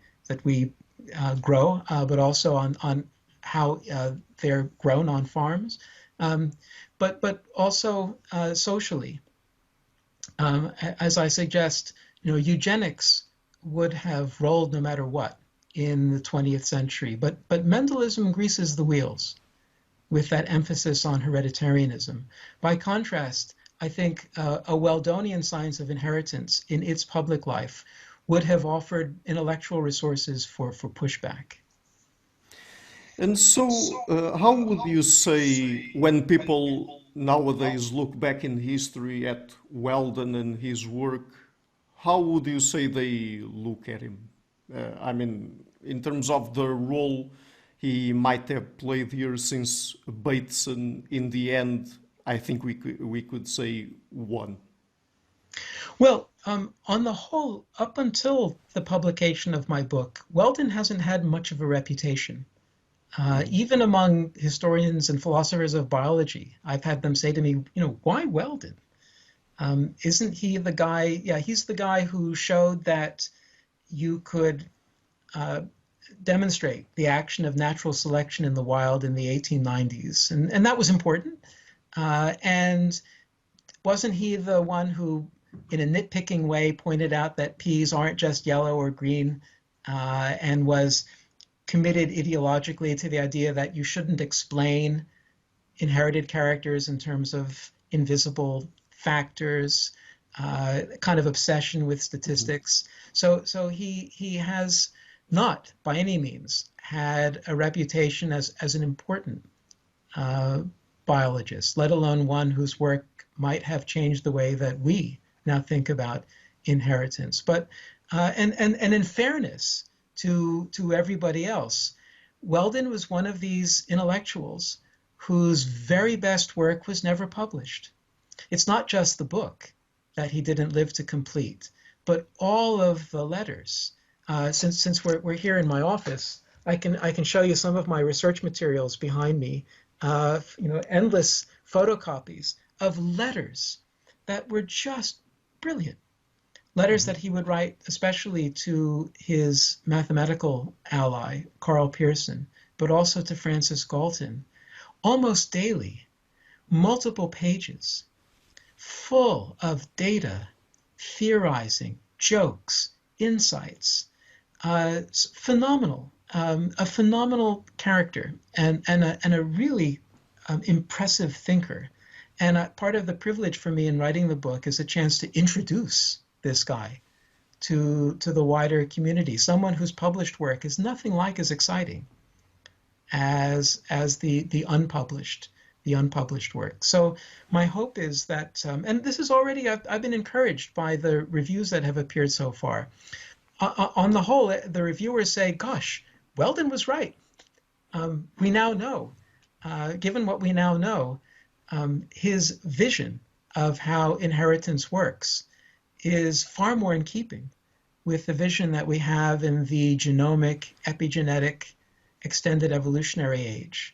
grow, but also on how they're grown on farms, but also socially. As I suggest, eugenics would have rolled no matter what in the 20th century, but Mendelism greases the wheels with that emphasis on hereditarianism. By contrast, I think a Weldonian science of inheritance in its public life would have offered intellectual resources for pushback. And so, how would you say, when people nowadays look back in history at Weldon and his work, how would you say they look at him? I mean, in terms of the role he might have played here, since Bateson, in the end, I think we could say won. Well, on the whole, up until the publication of my book, Weldon hasn't had much of a reputation. Even among historians and philosophers of biology, I've had them say to me, why Weldon? Isn't he the guy? Yeah, he's the guy who showed that you could demonstrate the action of natural selection in the wild in the 1890s. And that was important. And wasn't he the one who, in a nitpicking way, pointed out that peas aren't just yellow or green, and was committed ideologically to the idea that you shouldn't explain inherited characters in terms of invisible factors, kind of obsession with statistics. So he has not by any means had a reputation as an important biologist, let alone one whose work might have changed the way that we now think about inheritance. But and in fairness to everybody else, Weldon was one of these intellectuals whose very best work was never published. It's not just the book that he didn't live to complete, but all of the letters. Since we're here in my office, I can show you some of my research materials behind me. Endless photocopies of letters that were just brilliant. Letters that he would write, especially to his mathematical ally, Carl Pearson, but also to Francis Galton, almost daily, multiple pages, full of data, theorizing, jokes, insights. Phenomenal, a phenomenal character, and a really impressive thinker. And part of the privilege for me in writing the book is a chance to introduce this guy to the wider community, someone whose published work is nothing like as exciting as the unpublished work. So my hope is that, and this is already, I've been encouraged by the reviews that have appeared so far. On the whole, the reviewers say, gosh, Weldon was right. We now know, given what we now know, his vision of how inheritance works is far more in keeping with the vision that we have in the genomic, epigenetic, extended evolutionary age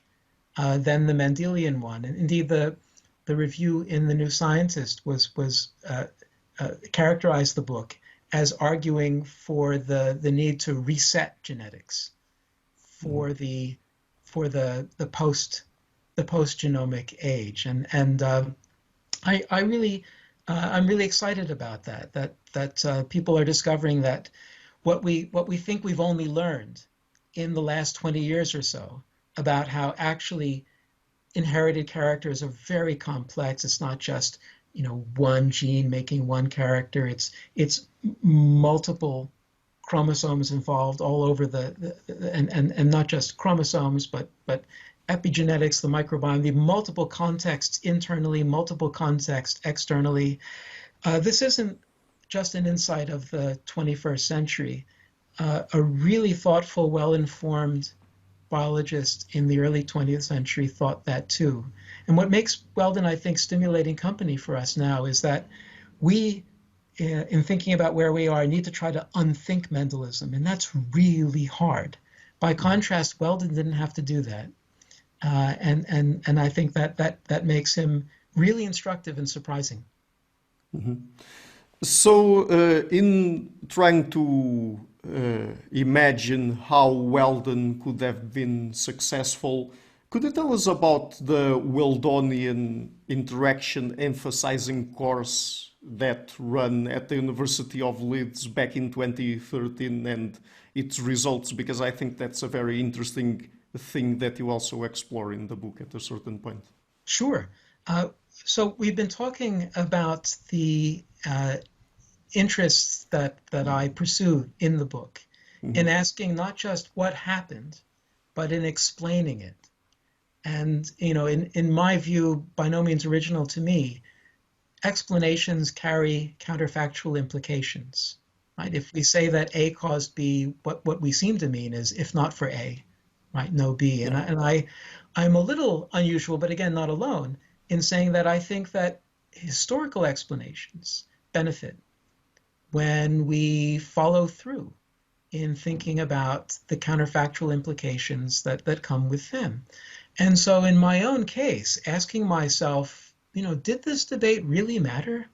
than the Mendelian one. And indeed, the review in the New Scientist was characterized the book as arguing for the need to reset genetics for the post genomic age, and I'm really excited about that people are discovering that what we think we've only learned in the last 20 years or so about how actually inherited characters are very complex. It's not just one gene making one character. It's multiple chromosomes involved all over and not just chromosomes, but epigenetics, the microbiome, the multiple contexts internally, multiple contexts externally. This isn't just an insight of the 21st century. A really thoughtful, well-informed biologist in the early 20th century thought that too. And what makes Weldon, I think, stimulating company for us now is that we, in thinking about where we are, need to try to unthink Mendelism, and that's really hard. By contrast, Weldon didn't have to do that. And I think that makes him really instructive and surprising. Mm-hmm. So, in trying to imagine how Weldon could have been successful, could you tell us about the Weldonian interaction emphasizing course that ran at the University of Leeds back in 2013 and its results? Because I think that's a very interesting thing that you also explore in the book at a certain point. Sure. So we've been talking about the interests that I pursue in the book, in asking not just what happened, but in explaining it. And, in my view, by no means original to me, explanations carry counterfactual implications. Right? If we say that A caused B, what we seem to mean is, if not for A, right, no B. And I'm a little unusual, but again, not alone, in saying that I think that historical explanations benefit when we follow through in thinking about the counterfactual implications that come with them. And so in my own case, asking myself, did this debate really matter?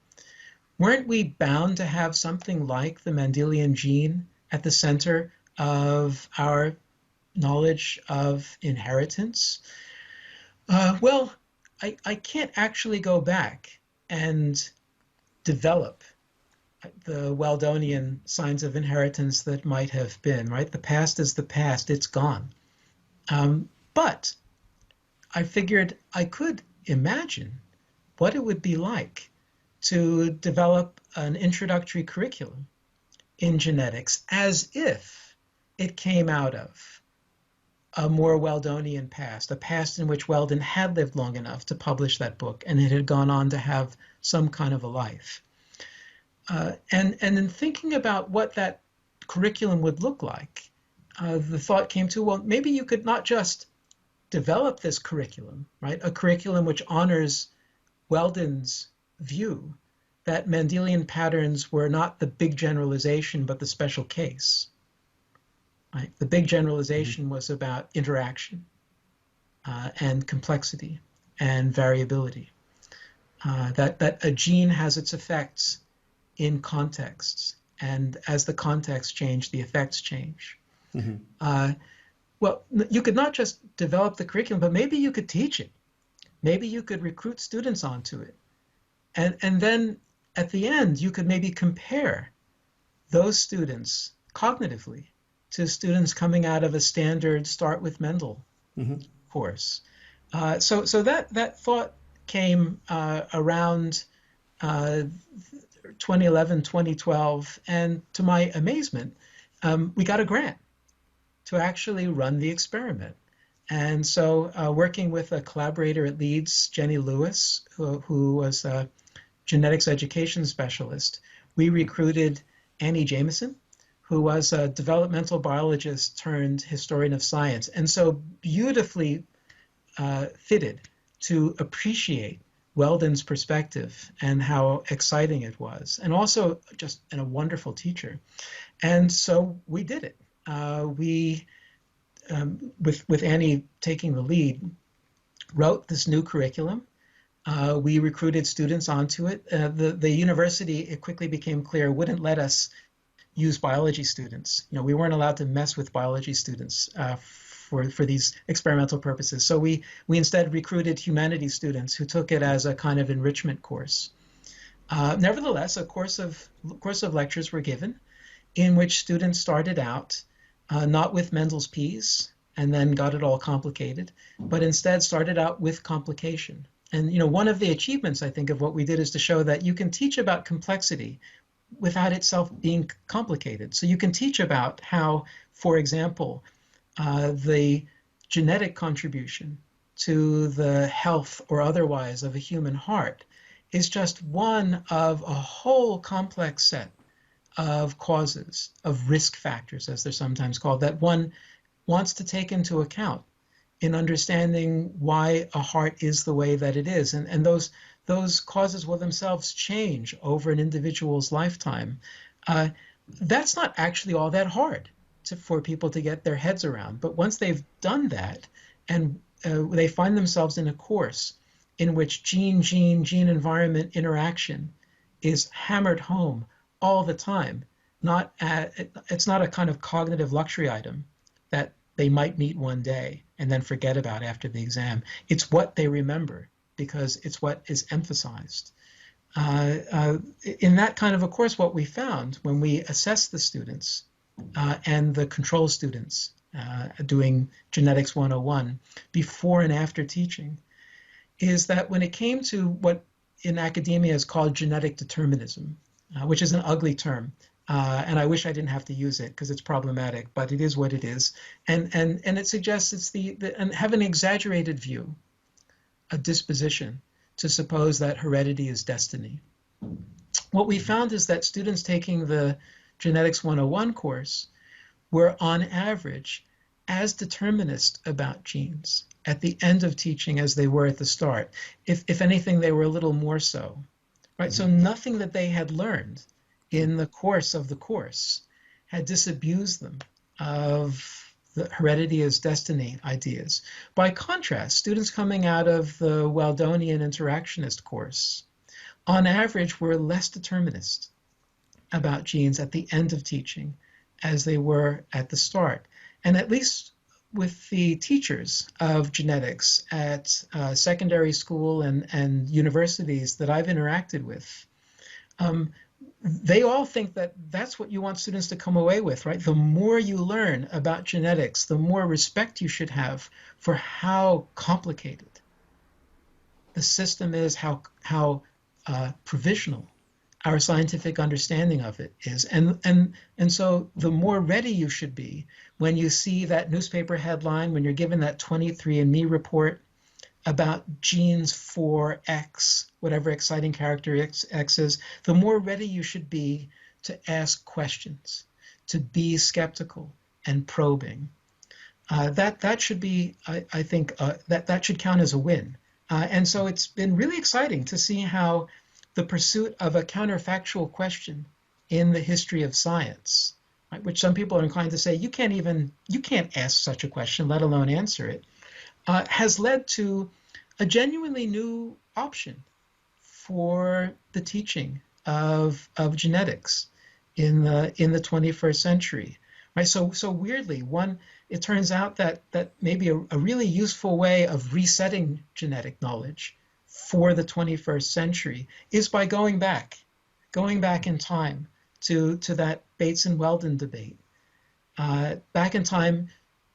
Weren't we bound to have something like the Mendelian gene at the center of our knowledge of inheritance? Well, I can't actually go back and develop the Weldonian signs of inheritance that might have been, right? The past is the past, it's gone. But I figured I could imagine what it would be like to develop an introductory curriculum in genetics as if it came out of a more Weldonian past, a past in which Weldon had lived long enough to publish that book and it had gone on to have some kind of a life. And in thinking about what that curriculum would look like, the thought came to, well, maybe you could not just develop this curriculum, right? A curriculum which honors Weldon's view that Mendelian patterns were not the big generalization, but the special case. Right? The big generalization was about interaction and complexity and variability. That a gene has its effects in contexts, and as the contexts change, the effects change. Well, you could not just develop the curriculum, but maybe you could teach it. Maybe you could recruit students onto it. And then at the end, you could maybe compare those students cognitively to students coming out of a standard Start with Mendel course. So that thought came around 2011, 2012, and to my amazement, we got a grant to actually run the experiment. And so working with a collaborator at Leeds, Jenny Lewis, who was a genetics education specialist, we recruited Annie Jameson, who was a developmental biologist turned historian of science, and so beautifully fitted to appreciate Weldon's perspective and how exciting it was, and also just a wonderful teacher. And so we did it. With Annie taking the lead, wrote this new curriculum. We recruited students onto it. The university, it quickly became clear, wouldn't let us use biology students. We weren't allowed to mess with biology students for these experimental purposes. So we instead recruited humanities students who took it as a kind of enrichment course. Nevertheless, a course of lectures were given in which students started out not with Mendel's P's and then got it all complicated, but instead started out with complication. And one of the achievements, I think, of what we did is to show that you can teach about complexity without itself being complicated. So you can teach about how, for example, the genetic contribution to the health or otherwise of a human heart is just one of a whole complex set of causes, of risk factors, as they're sometimes called, that one wants to take into account in understanding why a heart is the way that it is. And those causes will themselves change over an individual's lifetime. That's not actually all that hard for people to get their heads around. But once they've done that and they find themselves in a course in which gene-environment interaction is hammered home all the time, it's not a kind of cognitive luxury item that they might meet one day and then forget about after the exam. It's what they remember because it's what is emphasized. In that kind of a course, what we found when we assessed the students and the control students doing Genetics 101 before and after teaching is that when it came to what in academia is called genetic determinism, which is an ugly term, and I wish I didn't have to use it because it's problematic, but it is what it is. And it suggests it's and have an exaggerated view, a disposition to suppose that heredity is destiny. What we found is that students taking the Genetics 101 course were on average as determinist about genes at the end of teaching as they were at the start. If anything, they were a little more so. Right? So nothing that they had learned in the course of the course had disabused them of the heredity as destiny ideas. By contrast, students coming out of the Weldonian interactionist course, on average, were less determinist about genes at the end of teaching as they were at the start. And at least with the teachers of genetics at secondary school and universities that I've interacted with, they all think that that's what you want students to come away with, right? The more you learn about genetics, the more respect you should have for how complicated the system is, how provisional our scientific understanding of it is. And so the more ready you should be when you see that newspaper headline, when you're given that 23andMe report about genes for X, whatever exciting character X is, the more ready you should be to ask questions, to be skeptical and probing. That should be, I think, that should count as a win. And so it's been really exciting to see how the pursuit of a counterfactual question in the history of science, right, which some people are inclined to say you can't ask such a question, let alone answer it, has led to a genuinely new option for the teaching of genetics in the 21st century. Right? So weirdly, it turns out that maybe a really useful way of resetting genetic knowledge for the 21st century is by going back in time to that Bateson and Weldon debate, back in time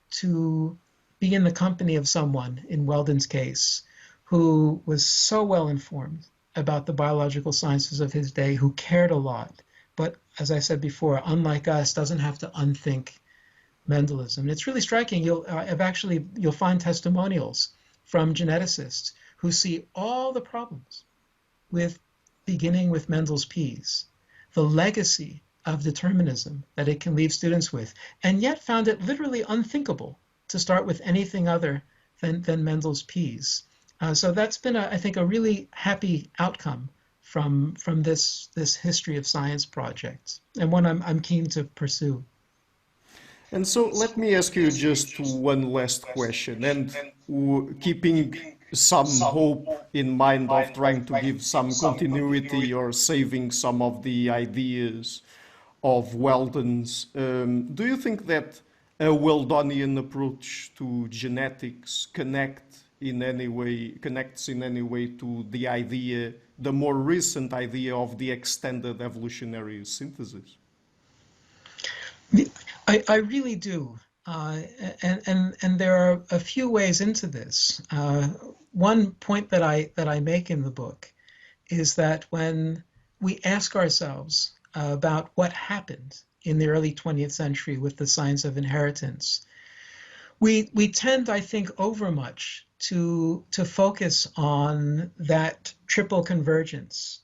to be in the company of someone, in Weldon's case, who was so well informed about the biological sciences of his day, who cared a lot, but as I said before, unlike us, doesn't have to unthink Mendelism. And it's really striking. You'll find testimonials from geneticists who see all the problems with beginning with Mendel's peas, the legacy of determinism that it can leave students with, and yet found it literally unthinkable to start with anything other than Mendel's peas. So that's been, I think, a really happy outcome from this history of science project, and one I'm keen to pursue. And so let me ask you just one last question, and keeping some hope in mind of trying to give some continuity or saving some of the ideas of Weldon's. Do you think that a Weldonian approach to genetics connects in any way to the idea, the more recent idea of the extended evolutionary synthesis? I really do. And there are a few ways into this. One point that I make in the book is that when we ask ourselves about what happened in the early 20th century with the science of inheritance, we tend, I think, overmuch to focus on that triple convergence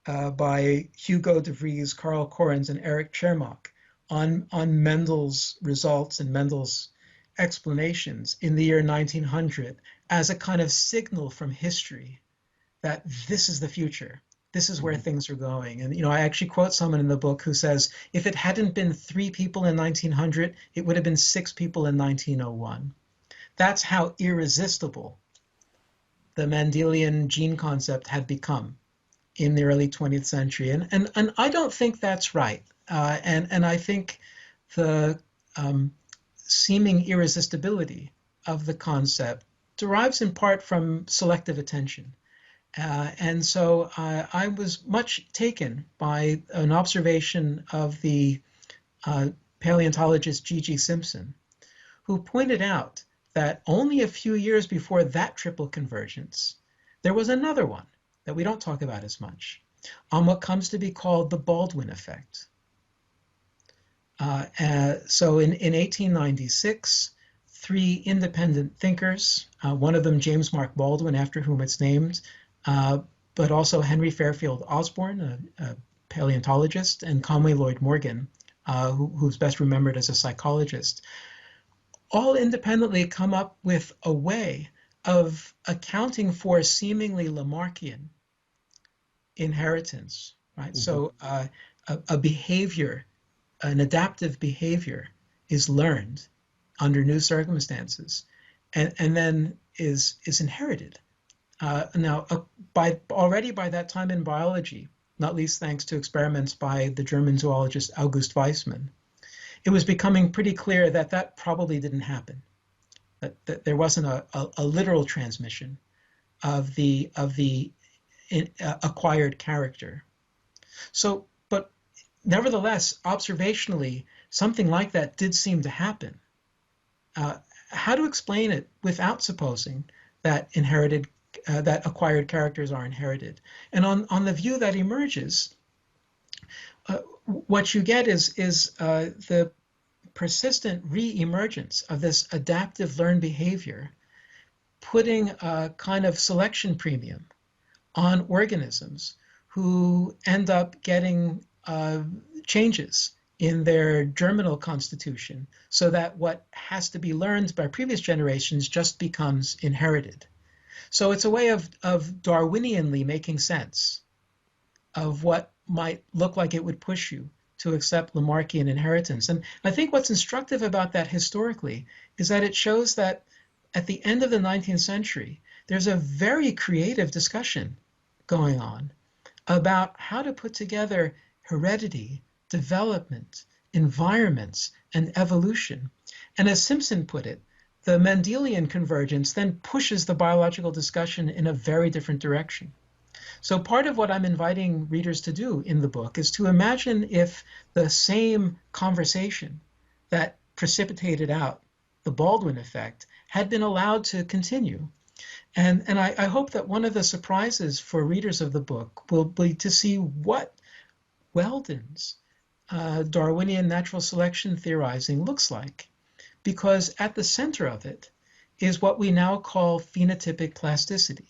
by Hugo de Vries, Karl Correns, and Erich Czermak on Mendel's results and Mendel's explanations in the year 1900 as a kind of signal from history that this is the future. This is where things are going. And, I actually quote someone in the book who says, if it hadn't been 3 people in 1900, it would have been 6 people in 1901. That's how irresistible the Mendelian gene concept had become in the early 20th century. And I don't think that's right. And I think the seeming irresistibility of the concept derives in part from selective attention. And so I was much taken by an observation of the paleontologist G.G. Simpson, who pointed out that only a few years before that triple convergence, there was another one that we don't talk about as much, on what comes to be called the Baldwin effect. So in 1896, 3 independent thinkers, one of them James Mark Baldwin, after whom it's named, but also Henry Fairfield Osborn, a paleontologist, and Conway Lloyd Morgan, who's best remembered as a psychologist, all independently come up with a way of accounting for seemingly Lamarckian inheritance, right? So a behavior, an adaptive behavior, is learned under new circumstances, and then is inherited. Now, already by that time in biology, not least thanks to experiments by the German zoologist August Weismann, it was becoming pretty clear that that probably didn't happen. that there wasn't a literal transmission of the acquired character. So, but nevertheless, observationally, something like that did seem to happen. How to explain it without supposing that that acquired characters are inherited? And on the view that emerges, what you get is the persistent re-emergence of this adaptive learned behavior, putting a kind of selection premium on organisms who end up getting changes in their germinal constitution, so that what has to be learned by previous generations just becomes inherited. So it's a way of Darwinianly making sense of what might look like it would push you to accept Lamarckian inheritance. And I think what's instructive about that historically is that it shows that at the end of the 19th century, there's a very creative discussion going on about how to put together heredity, development, environments, and evolution. And as Simpson put it, the Mendelian convergence then pushes the biological discussion in a very different direction. So part of what I'm inviting readers to do in the book is to imagine if the same conversation that precipitated out the Baldwin effect had been allowed to continue. And I hope that one of the surprises for readers of the book will be to see what Weldon's Darwinian natural selection theorizing looks like, because at the center of it is what we now call phenotypic plasticity,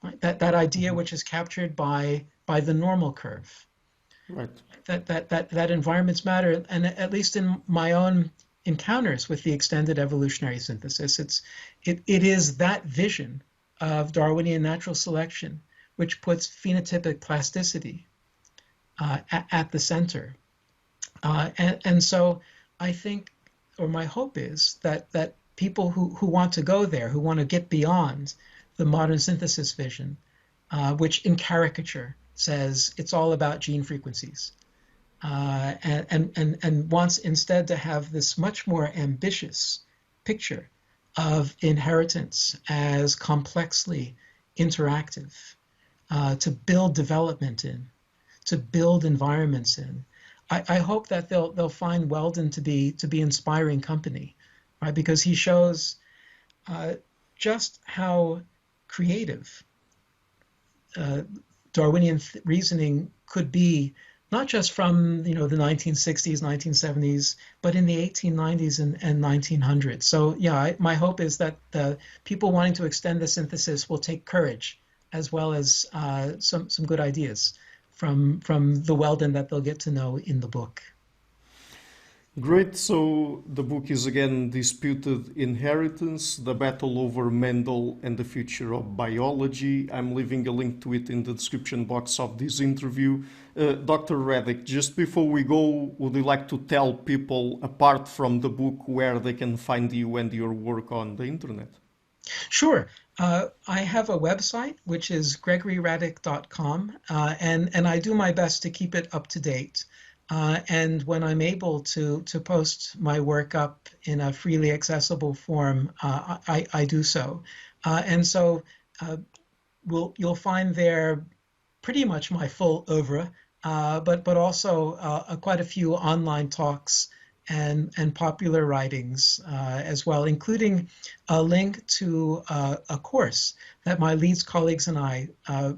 right? That idea which is captured by the normal curve. Right. That environments matter, and at least in my own encounters with the extended evolutionary synthesis, it is that vision of Darwinian natural selection which puts phenotypic plasticity at the center. And so I think, or my hope is that people who want to go there, who want to get beyond the modern synthesis vision, which in caricature says it's all about gene frequencies, and wants instead to have this much more ambitious picture of inheritance as complexly interactive, to build development in, to build environments in. I hope that they'll find Weldon to be inspiring company, right? Because he shows just how creative Darwinian reasoning could be, not just from the 1960s, 1970s, but in the 1890s and 1900s. So yeah, my hope is that the people wanting to extend the synthesis will take courage, as well as some good ideas from the Weldon that they'll get to know in the book. Great. So the book is again Disputed Inheritance, The Battle Over Mendel and the Future of Biology. I'm leaving a link to it in the description box of this interview. Dr. Radick, just before we go, would you like to tell people, apart from the book, where they can find you and your work on the internet? Sure. I have a website, which is gregoryradick.com, and I do my best to keep it up to date. And when I'm able to post my work up in a freely accessible form, I do so. And so you'll find there pretty much my full oeuvre, but also quite a few online talks and popular writings as well, including a link to a course that my Leeds colleagues and I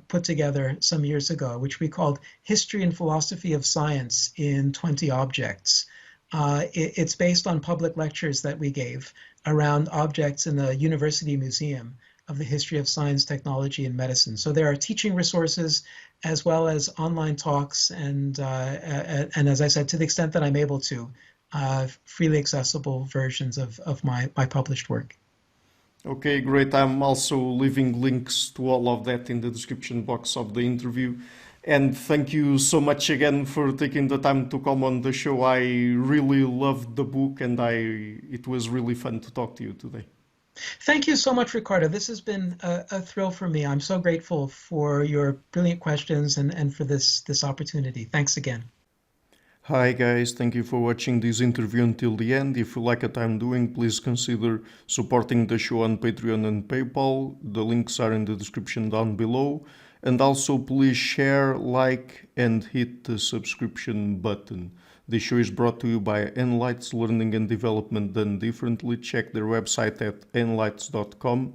put together some years ago, which we called History and Philosophy of Science in 20 Objects. It's based on public lectures that we gave around objects in the University Museum of the History of Science, Technology, and Medicine. So there are teaching resources as well as online talks, and as I said, to the extent that I'm able to, freely accessible versions of my published work. Okay, great. I'm also leaving links to all of that in the description box of the interview. And thank you so much again for taking the time to come on the show. I really loved the book, and it was really fun to talk to you today. Thank you so much, Ricardo. This has been a thrill for me. I'm so grateful for your brilliant questions and for this opportunity. Thanks again. Hi guys, thank you for watching this interview until the end. If you like what I'm doing, please consider supporting the show on Patreon and PayPal. The links are in the description down below. And also please share, like and hit the subscription button. This show is brought to you by Enlights Learning and Development Done Differently. Check their website at enlights.com.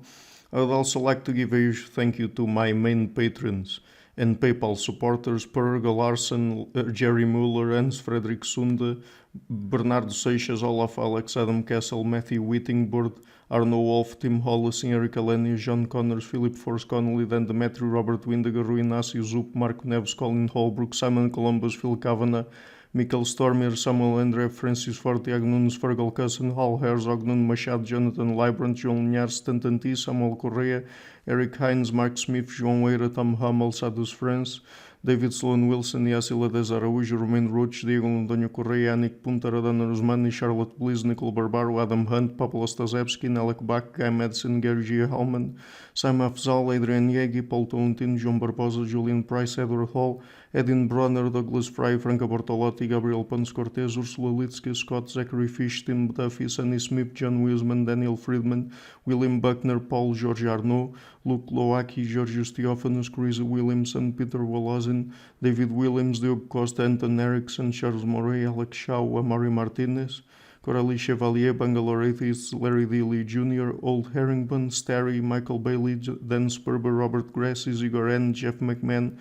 I would also like to give a huge thank you to my main patrons and PayPal supporters: Per Galarson, Jerry Muller, Hans Frederick Sunde, Bernardo Seixas, Olaf Alex, Adam Kessel, Matthew Whittingboard, Arno Wolf, Tim Hollis, Eric Alenia, John Connors, Philip Force Connolly, Dan Demetrio, Robert Windiger, Rui Inácio Zup, Marco Neves, Colin Holbrook, Simon Columbus, Phil Kavanagh, Michael Stormer, Samuel Andre, Francis Ford, Tiago Nunes, Fergal Cusson, Hal Herzog, Nuno Machado, Jonathan Librant, João Linhares, Stanton T, Samuel Correa, Eric Hines, Mark Smith, João Eira, Tom Hummel, Sadus France, David Sloan Wilson, Yacila Dez Araújo, Romain Roach, Diego Londonho Correia, Anik Punta, Radana Rusmani, Charlotte Bliss, Nicole Barbaro, Adam Hunt, Pablo Stazewski, Nelek Bach, Guy Madison, Gary G. Hellman, Simon Afzal, Adrian Yegi, Paul Tolentino, João Barbosa, Julian Price, Edward Hall, Edin Bronner, Douglas Fry, Franca Bortolotti, Gabriel Pons Cortez, Ursula Litsky, Scott, Zachary Fish, Tim Duffy, Sunny Smith, John Wiseman, Daniel Friedman, William Buckner, Paul George Arnaud, Luke Loaki, Georgios Theophanos, Chris Williamson, Peter Wolozin, David Williams, Diogo Costa, Anton Erickson, Charles Morey, Alex Shaw, Amari Martinez, Coralie Chevalier, Bangalore Atheists, Larry Dealey Jr., Old Herringbone, Starry, Michael Bailey, Dan Sperber, Robert Grass, Igor N., Jeff McMahon,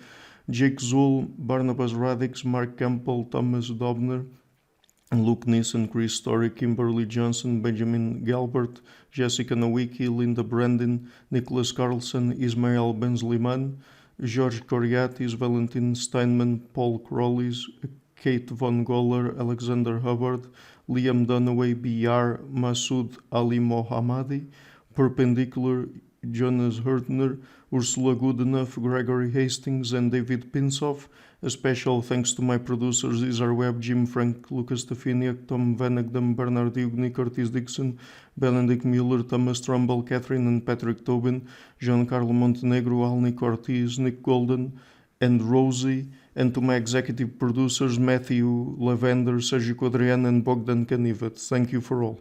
Jake Zool, Barnabas Radix, Mark Campbell, Thomas Dobner, Luke Neeson, Chris Story, Kimberly Johnson, Benjamin Galbert, Jessica Nowicki, Linda Brandon, Nicholas Carlson, Ismael Benzliman, George Coriatis, Valentin Steinman, Paul Crowleys, Kate Von Goller, Alexander Hubbard, Liam Dunaway, BR, Masood Ali Mohammadi, Perpendicular, Jonas Hertner, Ursula Goodenough, Gregory Hastings, and David Pinsoff. A special thanks to my producers Isar Webb, Jim Frank, Lucas Stefaniak, Tom Vanagdam, Bernard Hughney, Curtis Dixon, Benedict Mueller, Thomas Trumbull, Catherine and Patrick Tobin, Giancarlo Montenegro, Alnick Ortiz, Nick Golden, and Rosie, and to my executive producers Matthew Lavender, Sergio Quadrian, and Bogdan Kanivet. Thank you for all.